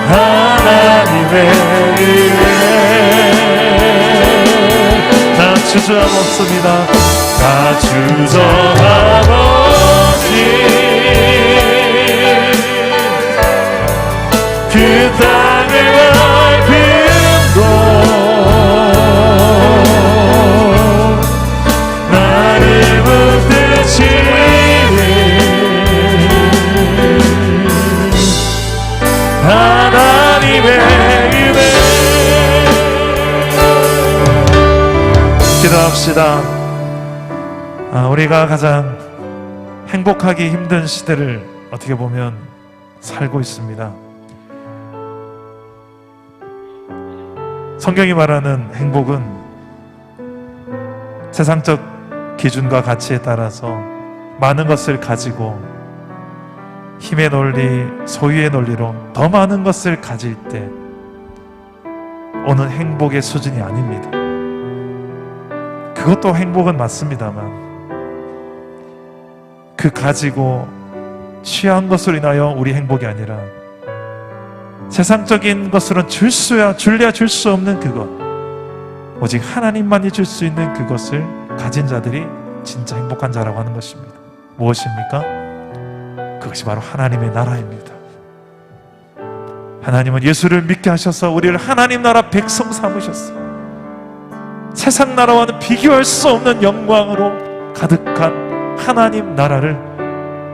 하나님의 은혜, 나 주저함 없습니다. 나 주저함 없이 그 땅을 밟음도 나를 붙드시는 하나님의 은혜. 기도합시다. 우리가 가장 행복하기 힘든 시대를 어떻게 보면 살고 있습니다. 성경이 말하는 행복은 세상적 기준과 가치에 따라서 많은 것을 가지고 힘의 논리, 소유의 논리로 더 많은 것을 가질 때 오는 행복의 수준이 아닙니다. 그것도 행복은 맞습니다만 그 가지고 취한 것으로 인하여 우리 행복이 아니라 세상적인 것으로는 줄래야 줄 수 없는 그것, 오직 하나님만이 줄 수 있는 그것을 가진 자들이 진짜 행복한 자라고 하는 것입니다. 무엇입니까? 그것이 바로 하나님의 나라입니다. 하나님은 예수를 믿게 하셔서 우리를 하나님 나라 백성 삼으셨어요. 세상 나라와는 비교할 수 없는 영광으로 가득한 하나님 나라를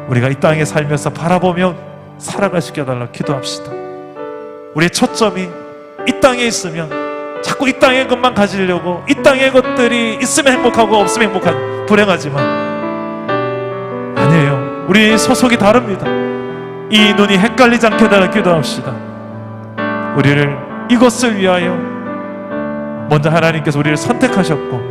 우리가 이 땅에 살면서 바라보며 살아갈 수 있게 해달라고 기도합시다. 우리의 초점이 이 땅에 있으면 자꾸 이 땅의 것만 가지려고, 이 땅의 것들이 있으면 행복하고 없으면 행복한, 불행하지만 아니에요. 우리 소속이 다릅니다. 이 눈이 헷갈리지 않게 해달라고 기도합시다. 우리를 이것을 위하여 먼저 하나님께서 우리를 선택하셨고,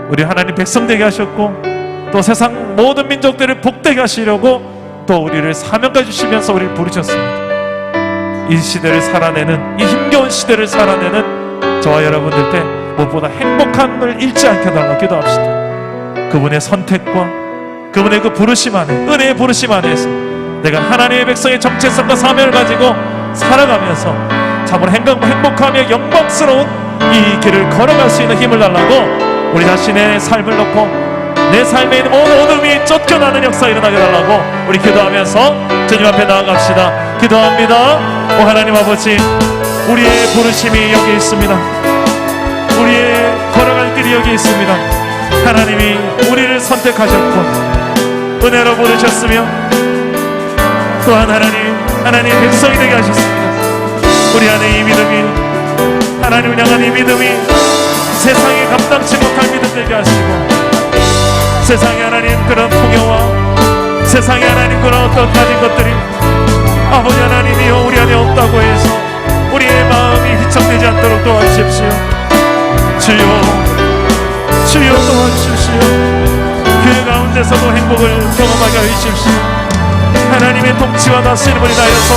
우리 하나님 백성 되게 하셨고, 또 세상 모든 민족들을 복되게 하시려고 또 우리를 사명까지 주시면서 우리를 부르셨습니다. 이 시대를 살아내는, 이 힘겨운 시대를 살아내는 저와 여러분들 때 무엇보다 행복함을 잃지 않게 해달라고 기도합시다. 그분의 선택과 그분의 그 부르심 안에, 은혜의 부르심 안에서 내가 하나님의 백성의 정체성과 사명을 가지고 살아가면서 참으로 행복하며 영광스러운 이 길을 걸어갈 수 있는 힘을 달라고, 우리 자신의 삶을 놓고 내 삶에 있는 모든 어둠이 쫓겨나는 역사가 일어나게 달라고 우리 기도하면서 주님 앞에 나아갑시다. 기도합니다. 오 하나님 아버지, 우리의 부르심이 여기 있습니다. 우리의 걸어갈 길이 여기 있습니다. 하나님이 우리를 선택하셨고 은혜로 부르셨으며 또한 하나님 백성이 되게 하셨습니다. 우리 안에 이 믿음이, 하나님을 향한 이 믿음이 세상에 감당치 못할 믿음 되게 하시고, 세상에 하나님 그런 풍요와 세상에 하나님 그런 어떤 가진 것들이 아버지 하나님이여 우리 안에 없다고 해서 우리의 마음이 휘청되지 않도록 도와주십시오. 주여 도와주십시오. 그 가운데서도 행복을 경험하게 해주십시오. 하나님의 통치와 다스림을 인하여서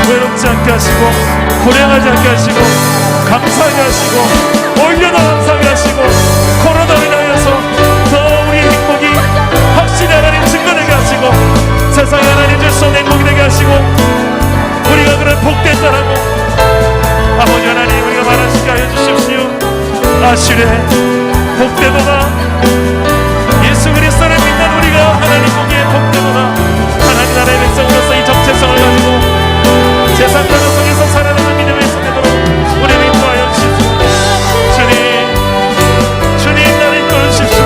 외롭지 않게 하시고 불행하지 않게 하시고 감사하게 하시고 올려도 감사하게 하시고 코로나로 인하여서 더 우리의 행복이 확실히 하나님 증거되게 하시고 세상에 하나님 줄 수 없는 행복이 되게 하시고 우리가 그런 복된 자라고 아버지 하나님 우리가 말하시게 하여 주십시오. 아시래 복되도다. 예수 그리스도를 믿는 우리가 하나님 보기에 복되도다. 하나님 나라의 백성으로서 이 정체성을 가지고 세상 가정 속에서 살아가는 믿음을 있도록 우리를 인도하여 주십시오. 주님 나를 이끌어 주십시오.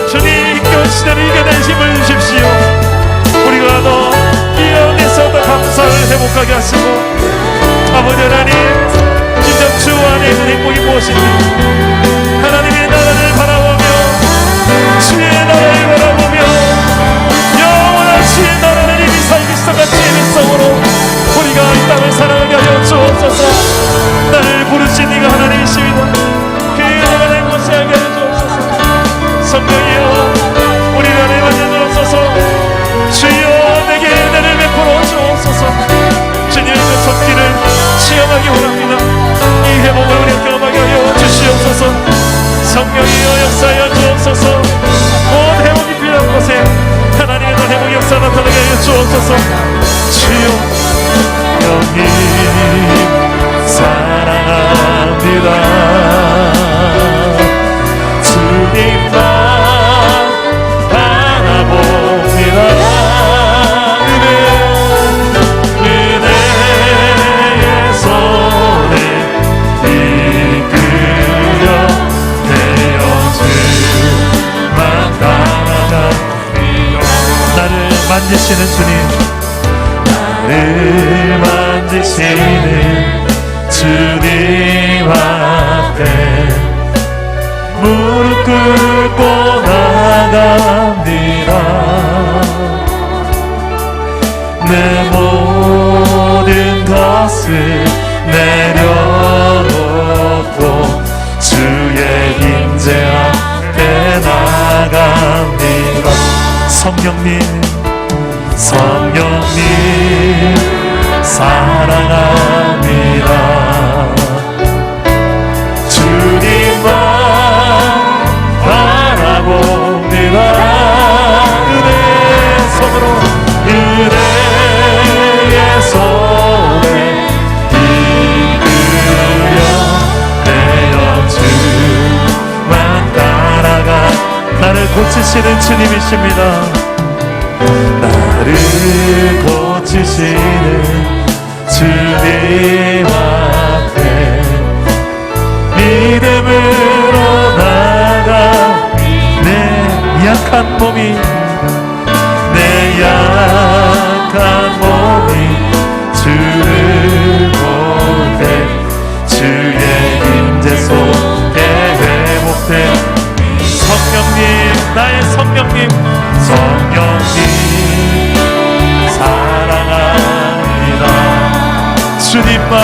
주님 힘겨운 시대를 이겨낼 힘을 주십시오. 우리가 더 이 안에서 더 감사를 회복하게 하시고 아버지 하나님 진정 주 안에 있는 행복이 무엇인지 하나님의 나라를 바라보며 주의 나라를 바라보며 영원한 주의 나라를 이미 살기 시작한 주의 백성으로 우리가 이 땅을 사랑하게 하여 주옵소서. 나를 부르신 이가 하나님이십니다. 그 나라가 내 것이 하게 하여 주옵소서. 성령이여 우리 안에 만져 주옵소서. 주여 내게 은혜를 베풀어 주옵소서. 주님의 그 손길을 체험하기 원합니다. 이 회복을 우리가 경험하게 하여 주시옵소서. 성령이여 역사하여 주옵소서. 온 회복이 필요한 곳에 하나님의 그 회복 역사 나타나게 하여 주옵소서. 주여 여기 사랑합니다. 주님만 바라봅니다. 만지시는 주님, 나를 만지시는 주님 앞에 무릎 꿇고 나갑니다. 내 모든 것을 내려놓고 주의 임재 앞에 나갑니다. 성령님 사랑합니다. 주님만 바라봅니다. 은혜 고치십니다. 나를 고치시는 주님 앞에 믿음으로 나가 내 약한 몸이 주를 볼 때 주의 임재 속에 회복된 성령님, 나의 성령님, 성령님 사랑합니다. 주님만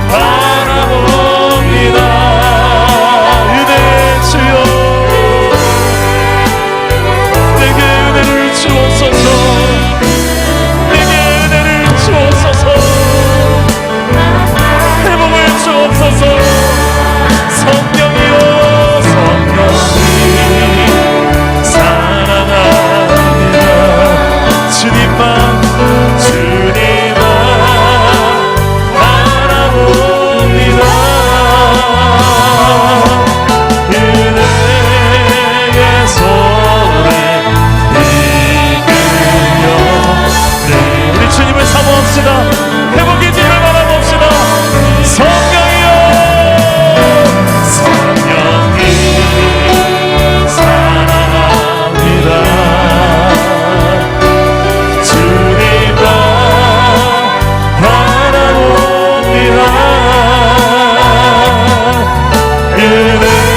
바라봅니다. 은혜 주여, 내게 은혜를 주옵소서. 내게 은혜를 주옵소서. 회복을 주옵소서. 성령이여, 성령님 사랑합니다. 주님만 바라봅니다. 은혜의 손에 이끌려 우리 주님을 사모합시다. 회복의 주님을 바라봅시다. 성령이여, 성령님 사랑합니다. 주님만 바라봅니다.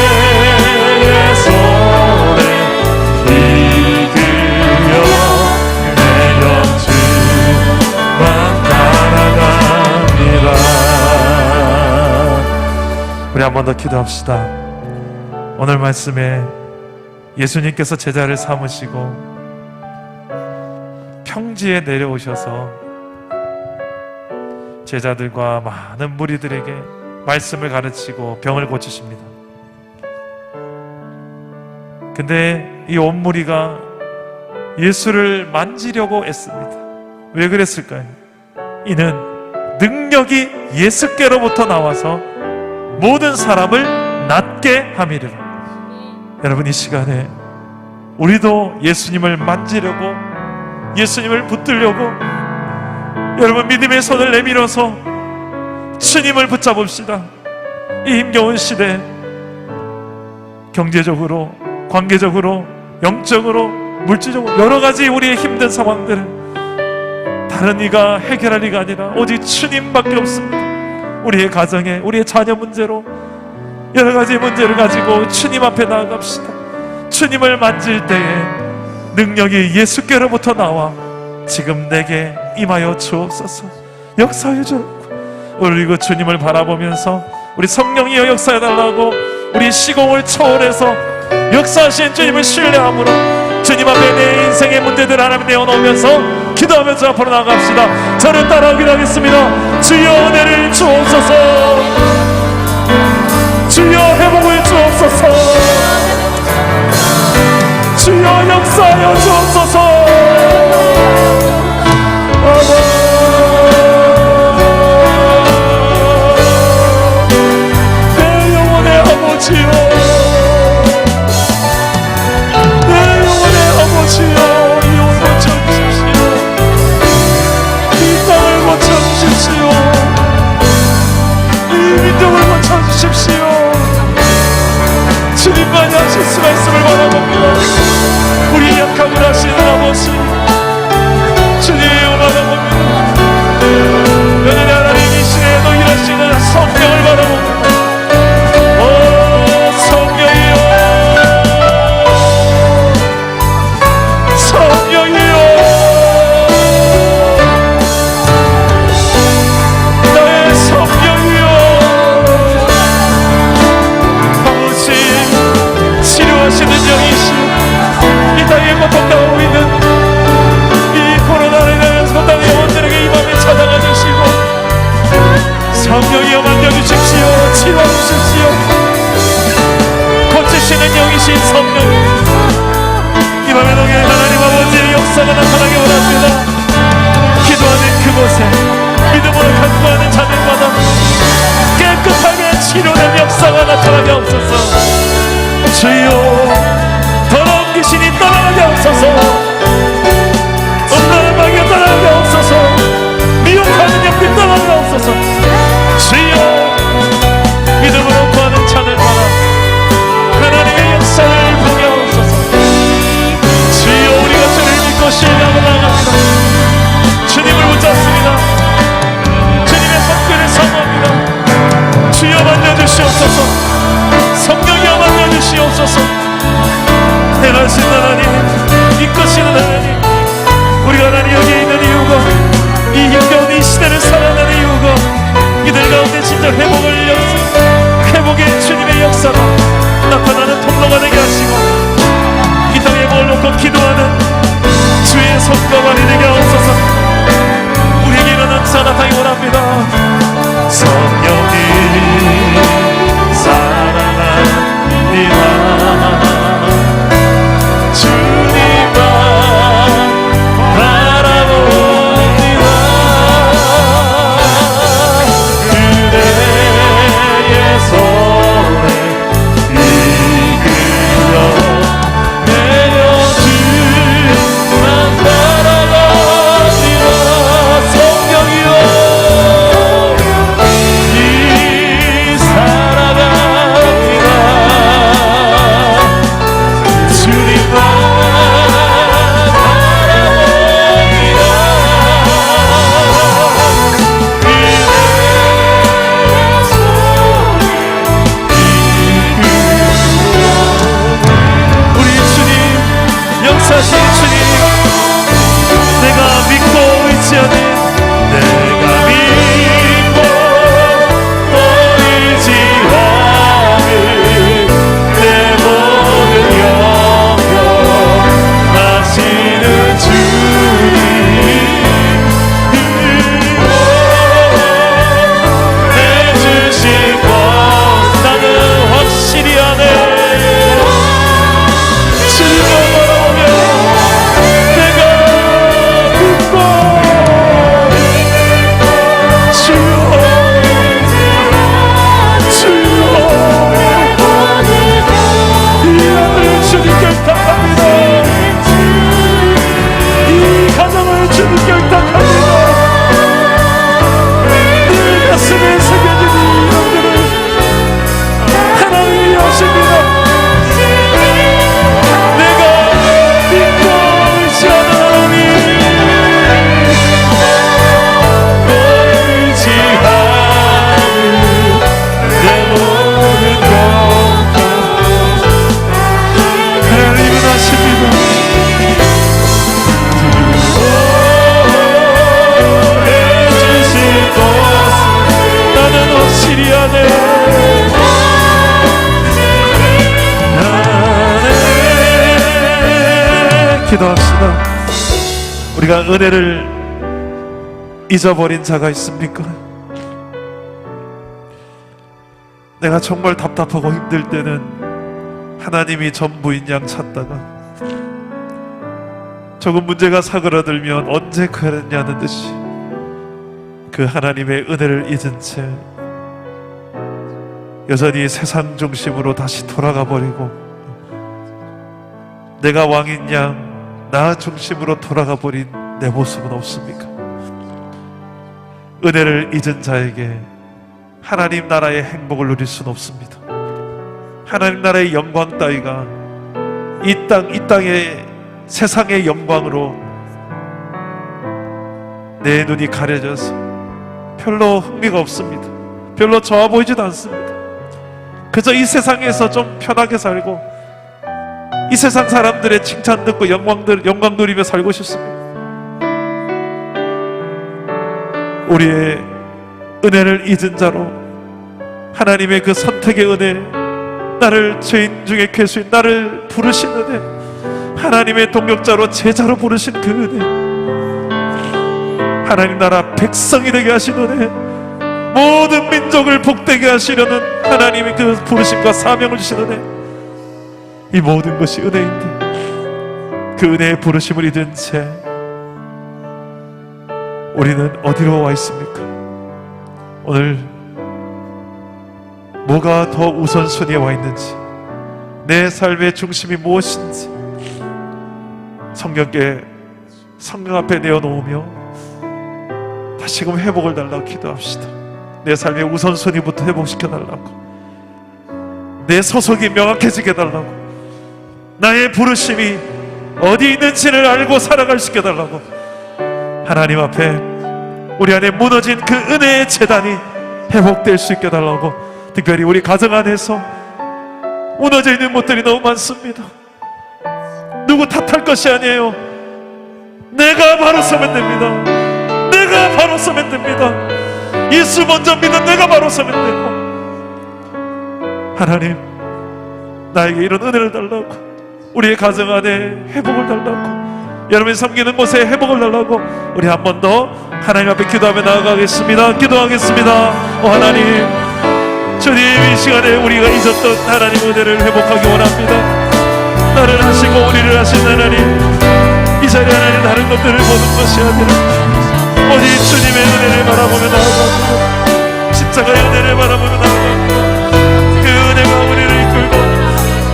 은혜의 손에 이끌려 내 영주만 따라갑니다. 우리 한 번 더 기도합시다. 오늘 말씀에 예수님께서 제자를 삼으시고 평지에 내려오셔서 제자들과 많은 무리들에게 말씀을 가르치고 병을 고치십니다. 근데 이 온 무리가 예수를 만지려고 애씁니다. 왜 그랬을까요? 이는 능력이 예수께로부터 나와서 모든 사람을 낫게 함이리라. 여러분, 이 시간에 우리도 예수님을 만지려고, 예수님을 붙들려고 여러분 믿음의 손을 내밀어서 주님을 붙잡읍시다. 이 힘겨운 시대, 경제적으로, 관계적으로, 영적으로, 물질적으로 여러 가지 우리의 힘든 상황들을 다른 이가 해결할 이가 아니라 오직 주님밖에 없습니다. 우리의 가정에, 우리의 자녀 문제로 여러 가지 문제를 가지고 주님 앞에 나아갑시다. 주님을 만질 때에 능력이 예수께로부터 나와 지금 내게 임하여 주옵소서. 역사해 주옵고, 그리고 주님을 바라보면서 우리 성령이여 역사해달라고 우리 시공을 초월해서 역사하신 주님을 신뢰함으로 주님 앞에 내 인생의 문제들 하나님 내어놓으면서 기도하면서 앞으로 나갑시다. 저를 따라오기로 하겠습니다. 주여 은혜를 주옵소서. 주여 회복을 주옵소서. 주여 역사하여 주옵소서. 내 영혼의 아버지여, 내 영혼의 아버지여, 이 영혼 고쳐주십시오. 이 땅을 고쳐주십시오. 이 민족을 고쳐주십시오. 주님만이 하실 수가 있음을 바라봅니다. 우리 약함을 하시는 아버지, 부르신 하나님, 이끄시는 하나님, 우리가 하나님 여기에 있는 이유가, 이 힘겨운 이 시대를 살아가는 이유가 이들 가운데 진짜 회복의 주님의 역사가 나타나는 통로가 되게 하시고, 이 땅에 뭘 놓고 기도하는 주의 손과 발이 되게 하옵소서. 우리에게 일어난 자 나타나기 원합니다. 성령이 사랑합니다. 주님만 바라봅니다. 그대의 손에 이끌어 내려주만 바라봅니다. 성령이여 이 사랑합니다. 주님만 우리 주님, 역사하신 주님, 내가 믿고 의지하는, 내가 믿고 의지하는 내 모든 영역 하시는 주님, 해주신 것 나는 확실히 아네. 주님을 바라보며 내가 믿고 주여 이 하늘 주님께 의탁합니다. 이 가정을 주님께 의탁합니다. 내 가슴에 새겨진 이 이름들을 하나님이 하십니다. 내가 믿고 의지하는 하나님, 의지하는 내 모든 영광 하나님은 하십니다. 해주신 것 나는 확실히 아네. 기도합시다. 우리가 은혜를 잊어버린 자가 있습니까? 내가 정말 답답하고 힘들 때는 하나님이 전부인 양 찾다가 조금 문제가 사그라들면 언제 그랬냐는 듯이 그 하나님의 은혜를 잊은 채 여전히 세상 중심으로 다시 돌아가 버리고 내가 왕인 양 나 중심으로 돌아가 버린 내 모습은 없습니까? 은혜를 잊은 자에게 하나님 나라의 행복을 누릴 수는 없습니다. 하나님 나라의 영광 따위가 이 땅의 세상의 영광으로 내 눈이 가려져서 별로 흥미가 없습니다. 별로 좋아 보이지도 않습니다. 그저 이 세상에서 좀 편하게 살고 이 세상 사람들의 칭찬 듣고 영광 누리며 살고 싶습니다. 우리의 은혜를 잊은 자로 하나님의 그 선택의 은혜, 나를 죄인 중에 괴수인 나를 부르신 은혜, 하나님의 동역자로 제자로 부르신 그 은혜, 하나님 나라 백성이 되게 하신 은혜, 모든 민족을 복되게 하시려는 하나님의 그 부르심과 사명을 주신 은혜, 이 모든 것이 은혜인데 그 은혜의 부르심을 잊은 채 우리는 어디로 와 있습니까? 오늘 뭐가 더 우선순위에 와 있는지, 내 삶의 중심이 무엇인지 성경 앞에 내어놓으며 다시금 회복을 달라고 기도합시다. 내 삶의 우선순위부터 회복시켜달라고, 내 소속이 명확해지게 해달라고, 나의 부르심이 어디 있는지를 알고 살아갈 수 있게 해달라고, 하나님 앞에 우리 안에 무너진 그 은혜의 재단이 회복될 수 있게 해달라고, 특별히 우리 가정 안에서 무너져 있는 것들이 너무 많습니다. 누구 탓할 것이 아니에요. 내가 바로 서면 됩니다. 내가 바로 서면 됩니다. 예수 먼저 믿은 내가 바로 서면 돼요. 하나님, 나에게 이런 은혜를 달라고, 우리의 가정 안에 회복을 달라고, 여러분이 섬기는 곳에 회복을 달라고 우리 한 번 더 하나님 앞에 기도하며 나아가겠습니다. 기도하겠습니다. 하나님, 주님, 이 시간에 우리가 잊었던 하나님 은혜를 회복하기 원합니다. 나를 하시고 우리를 하신 하나님, 이 자리에 하나님 다른 것들을 보는 것이 아니라 오직 주님의 은혜를 바라보며 나아갑니다. 십자가의 은혜를 바라보며 나아갑니다. 그 은혜가 우리를 이끌고,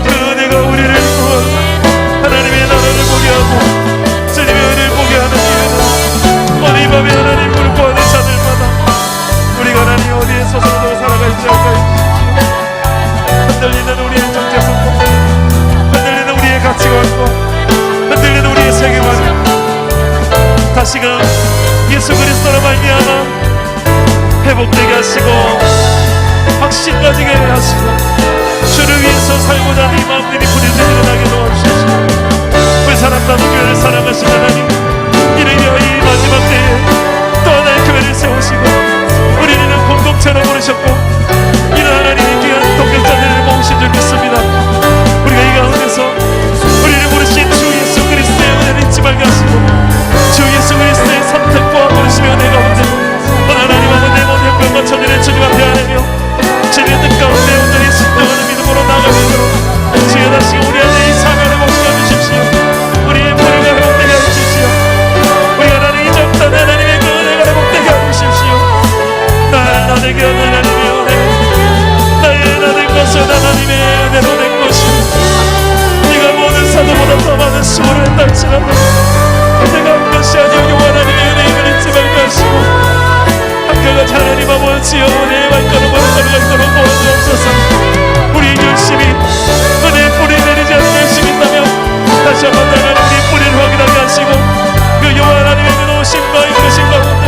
그 은혜가 우리를 이끌고 하나님의 나라를 보게 하고 주님의 은혜를 보게 하는 이유는 오늘 이 밤에 하나님 물고 하는 자들마다 우리가 하나님 어디에 서서도 살아갈지 알까요? 흔들리는 우리의 정체성과 흔들리는 우리의 가치관과 흔들리는 우리의 세계관을 다시금 예수 그리스도로 말미암아 회복되게 하시고 확신 가지게 하시고 주를 위해서 살고자 하는 이 마음들이 부르짖어 일어나게 도와주시고 우리 사랑받는 교회를 사랑하신 하나님, 이를 위하여 이 마지막 때에 또 하나의 교회를 세우시고 우리는 공동체로 부르셨고 이런 하나님의 귀한 동역자들을 모으신 줄 믿습니다. 우리가 이 가운데서 우리를 부르신 주 예수 그리스도의 은혜를 잊지 말게 하시고 주 예수 그리스도의 선택과 부르심의 은혜 가운데 하나님 앞에 내 모든 병과 천일의 주님 앞에 하나며 주님의 뜻 가운데 온전히 순종하는 믿음으로 나아갈 수 있도록 주여 다시 우리 안에 이 사명을 멈추어 주십시오. 우리의 머리가 회복되게 해주십시오. 우리가 나는 잊었던 하나님의 그 은혜가 회복되게 해주십시오. 나에게 하나님의 은혜, 나의 나된 것은 하나님의 은혜로 된 것이 네가 모든 사도보다 더 많은 수고를 했다 할지라도 내가 한 것이 아니오 하나님의 은혜임을 잊지 말게 하시고 한결같이 하나님 아버지여 은혜의 발걸음으로 걸어가도록 도와주옵소서. 우리 열심히 은혜의 뿌리 내리지 않는 열심히 있다면 다시 한번 하나님 우리의 뿌리를 확인하게 하시고 그 여호와 하나님의 눈오심과 이끄신 가운데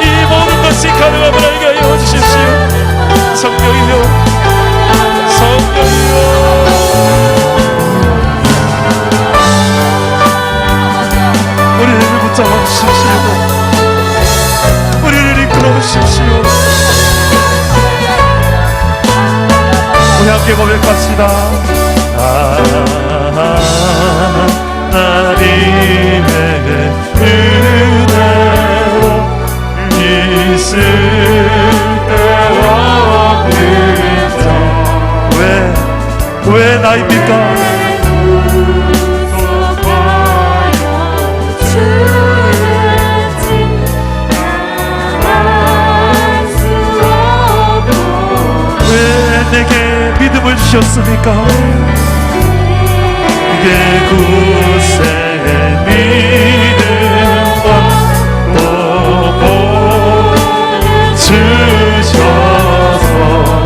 이 모든 것이 가능함을 알게 하여 주십시오. 성령이여, 성령이여, 우리를 붙잡아 주십시오. 우리를 이끌어 주십시오. 우리 함께 고백합시다. 하나님의 은혜로 있을 때와 그저 왜 나입니까? 내게 믿음을 주셨습니까? 이게 구세의 믿음과 보고 주셔서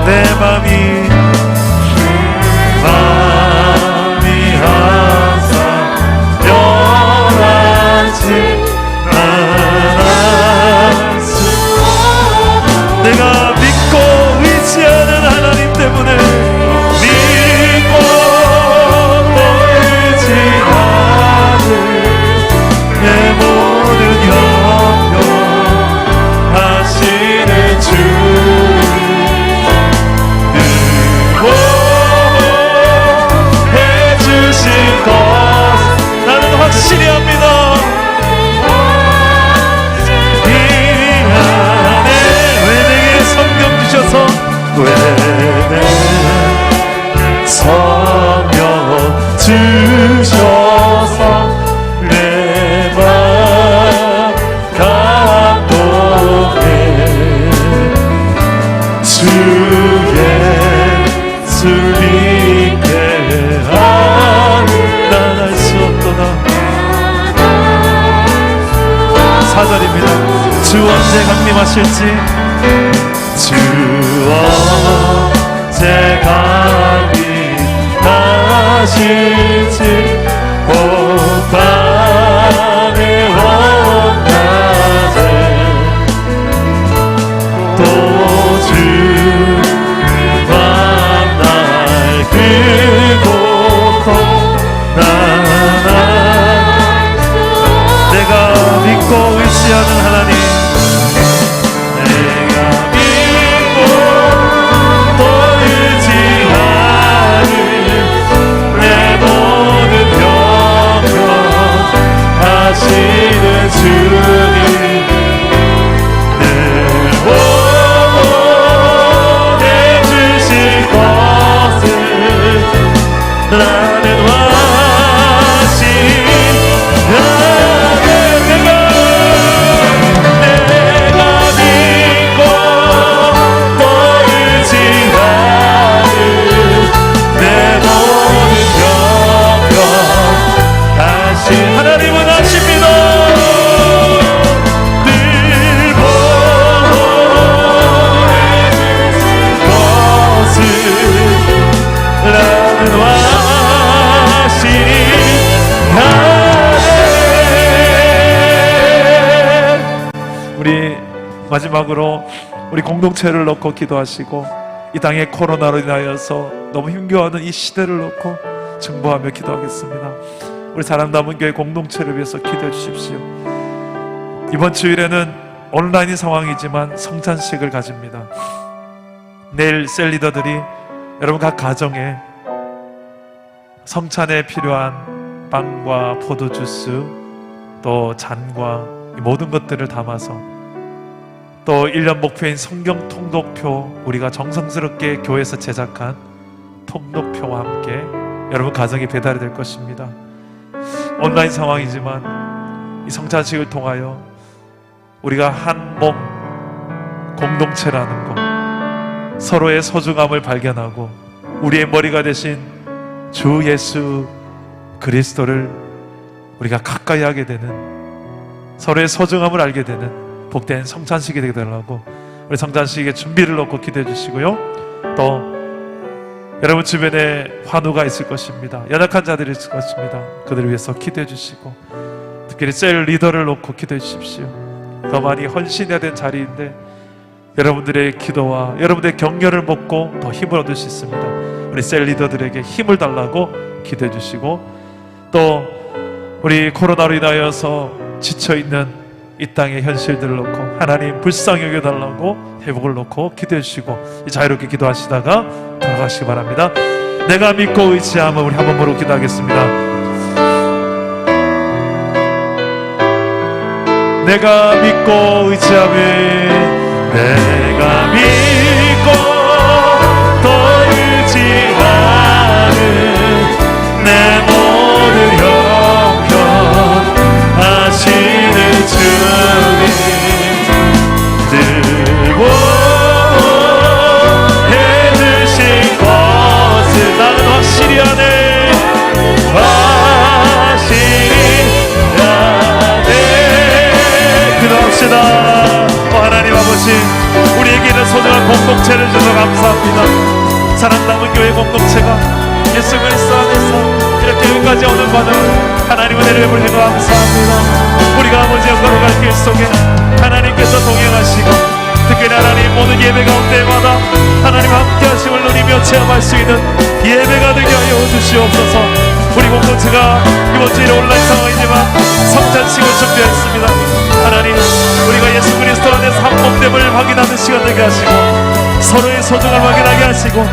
내 맘이 항상 변하지 않았소. 내가 믿고 의지하는 하나님 때문에 믿고 의지하는 내 모든 영역 하시는 주를 응원해주신 것 나는 확실히 합니다. 이 안에 왜 내게 성령 주셔서 왜 내 성령 주셔서 내 맘 감동해 주 예수 믿게 하는 난 알 수 없도다. 4절입니다. 주 언제 강림하실지 주 언제 강림하실지 온 밤의 원나절 또 주 만날 그곳 나나 마지막으로 우리 공동체를 놓고 기도하시고 이 땅의 코로나로 인하여서 너무 힘겨워하는 이 시대를 놓고 증보하며 기도하겠습니다. 우리 사랑남은 교회 공동체를 위해서 기도해 주십시오. 이번 주일에는 온라인 상황이지만 성찬식을 가집니다. 내일 셀리더들이 여러분 각 가정에 성찬에 필요한 빵과 포도주스 또 잔과 이 모든 것들을 담아서 또 1년 목표인 성경 통독표, 우리가 정성스럽게 교회에서 제작한 통독표와 함께 여러분 가정에 배달이 될 것입니다. 온라인 상황이지만 이 성찬식을 통하여 우리가 한 몸 공동체라는 것, 서로의 소중함을 발견하고 우리의 머리가 되신 주 예수 그리스도를 우리가 가까이 하게 되는, 서로의 소중함을 알게 되는 복된 성찬식이 되게 되라고 우리 성찬식의 준비를 놓고 기도해 주시고요. 또 여러분 주변에 환우가 있을 것입니다. 연약한 자들이 있을 것입니다. 그들을 위해서 기도해 주시고 특별히 셀 리더를 놓고 기도해 주십시오. 더 많이 헌신해야 된 자리인데 여러분들의 기도와 여러분들의 격려를 먹고 더 힘을 얻을 수 있습니다. 우리 셀 리더들에게 힘을 달라고 기도해 주시고 또 우리 코로나로 인하여서 지쳐있는 이 땅의 현실들을 놓고 하나님 불쌍히 여겨달라고 회복을 놓고 기도해 주시고 자유롭게 기도하시다가 돌아가시기 바랍니다. 내가 믿고 의지하면 우리 한번 보러 기도하겠습니다. 내가 믿고 의지하면 내가 믿고 또 의지하는 내 모든 형편 하시는 주님 들고 해주신 것을 나는 확실히 아네 기도합시다. 하나님 아버지, 우리에게는 소중한 공동체를 주셔서 감사합니다. 사랑남은 교회 공동체가 예수 그리스도 안에서 이렇게 여기까지 오는 과정을 하나님 은혜를 베풀고 감사합니다. 우리가 아버지 영광을 갈 길 속에 하나님께서 동행하시고 특별히 하나님 모든 예배 가운데마다 하나님 함께 하심을 누리며 체험할 수 있는 예배가 되게 하여 주시옵소서. 우리 공동체가 이번 주일에 온라인 상황이지만 성찬식을 준비했습니다. 하나님, 우리가 예수 그리스도 안에서 한 몸됨을 확인하는 시간 되게 하시고 서로의 소중함을 확인하게 하시고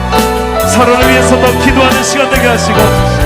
서로를 위해서 더 기도하는 시간 되게 하시고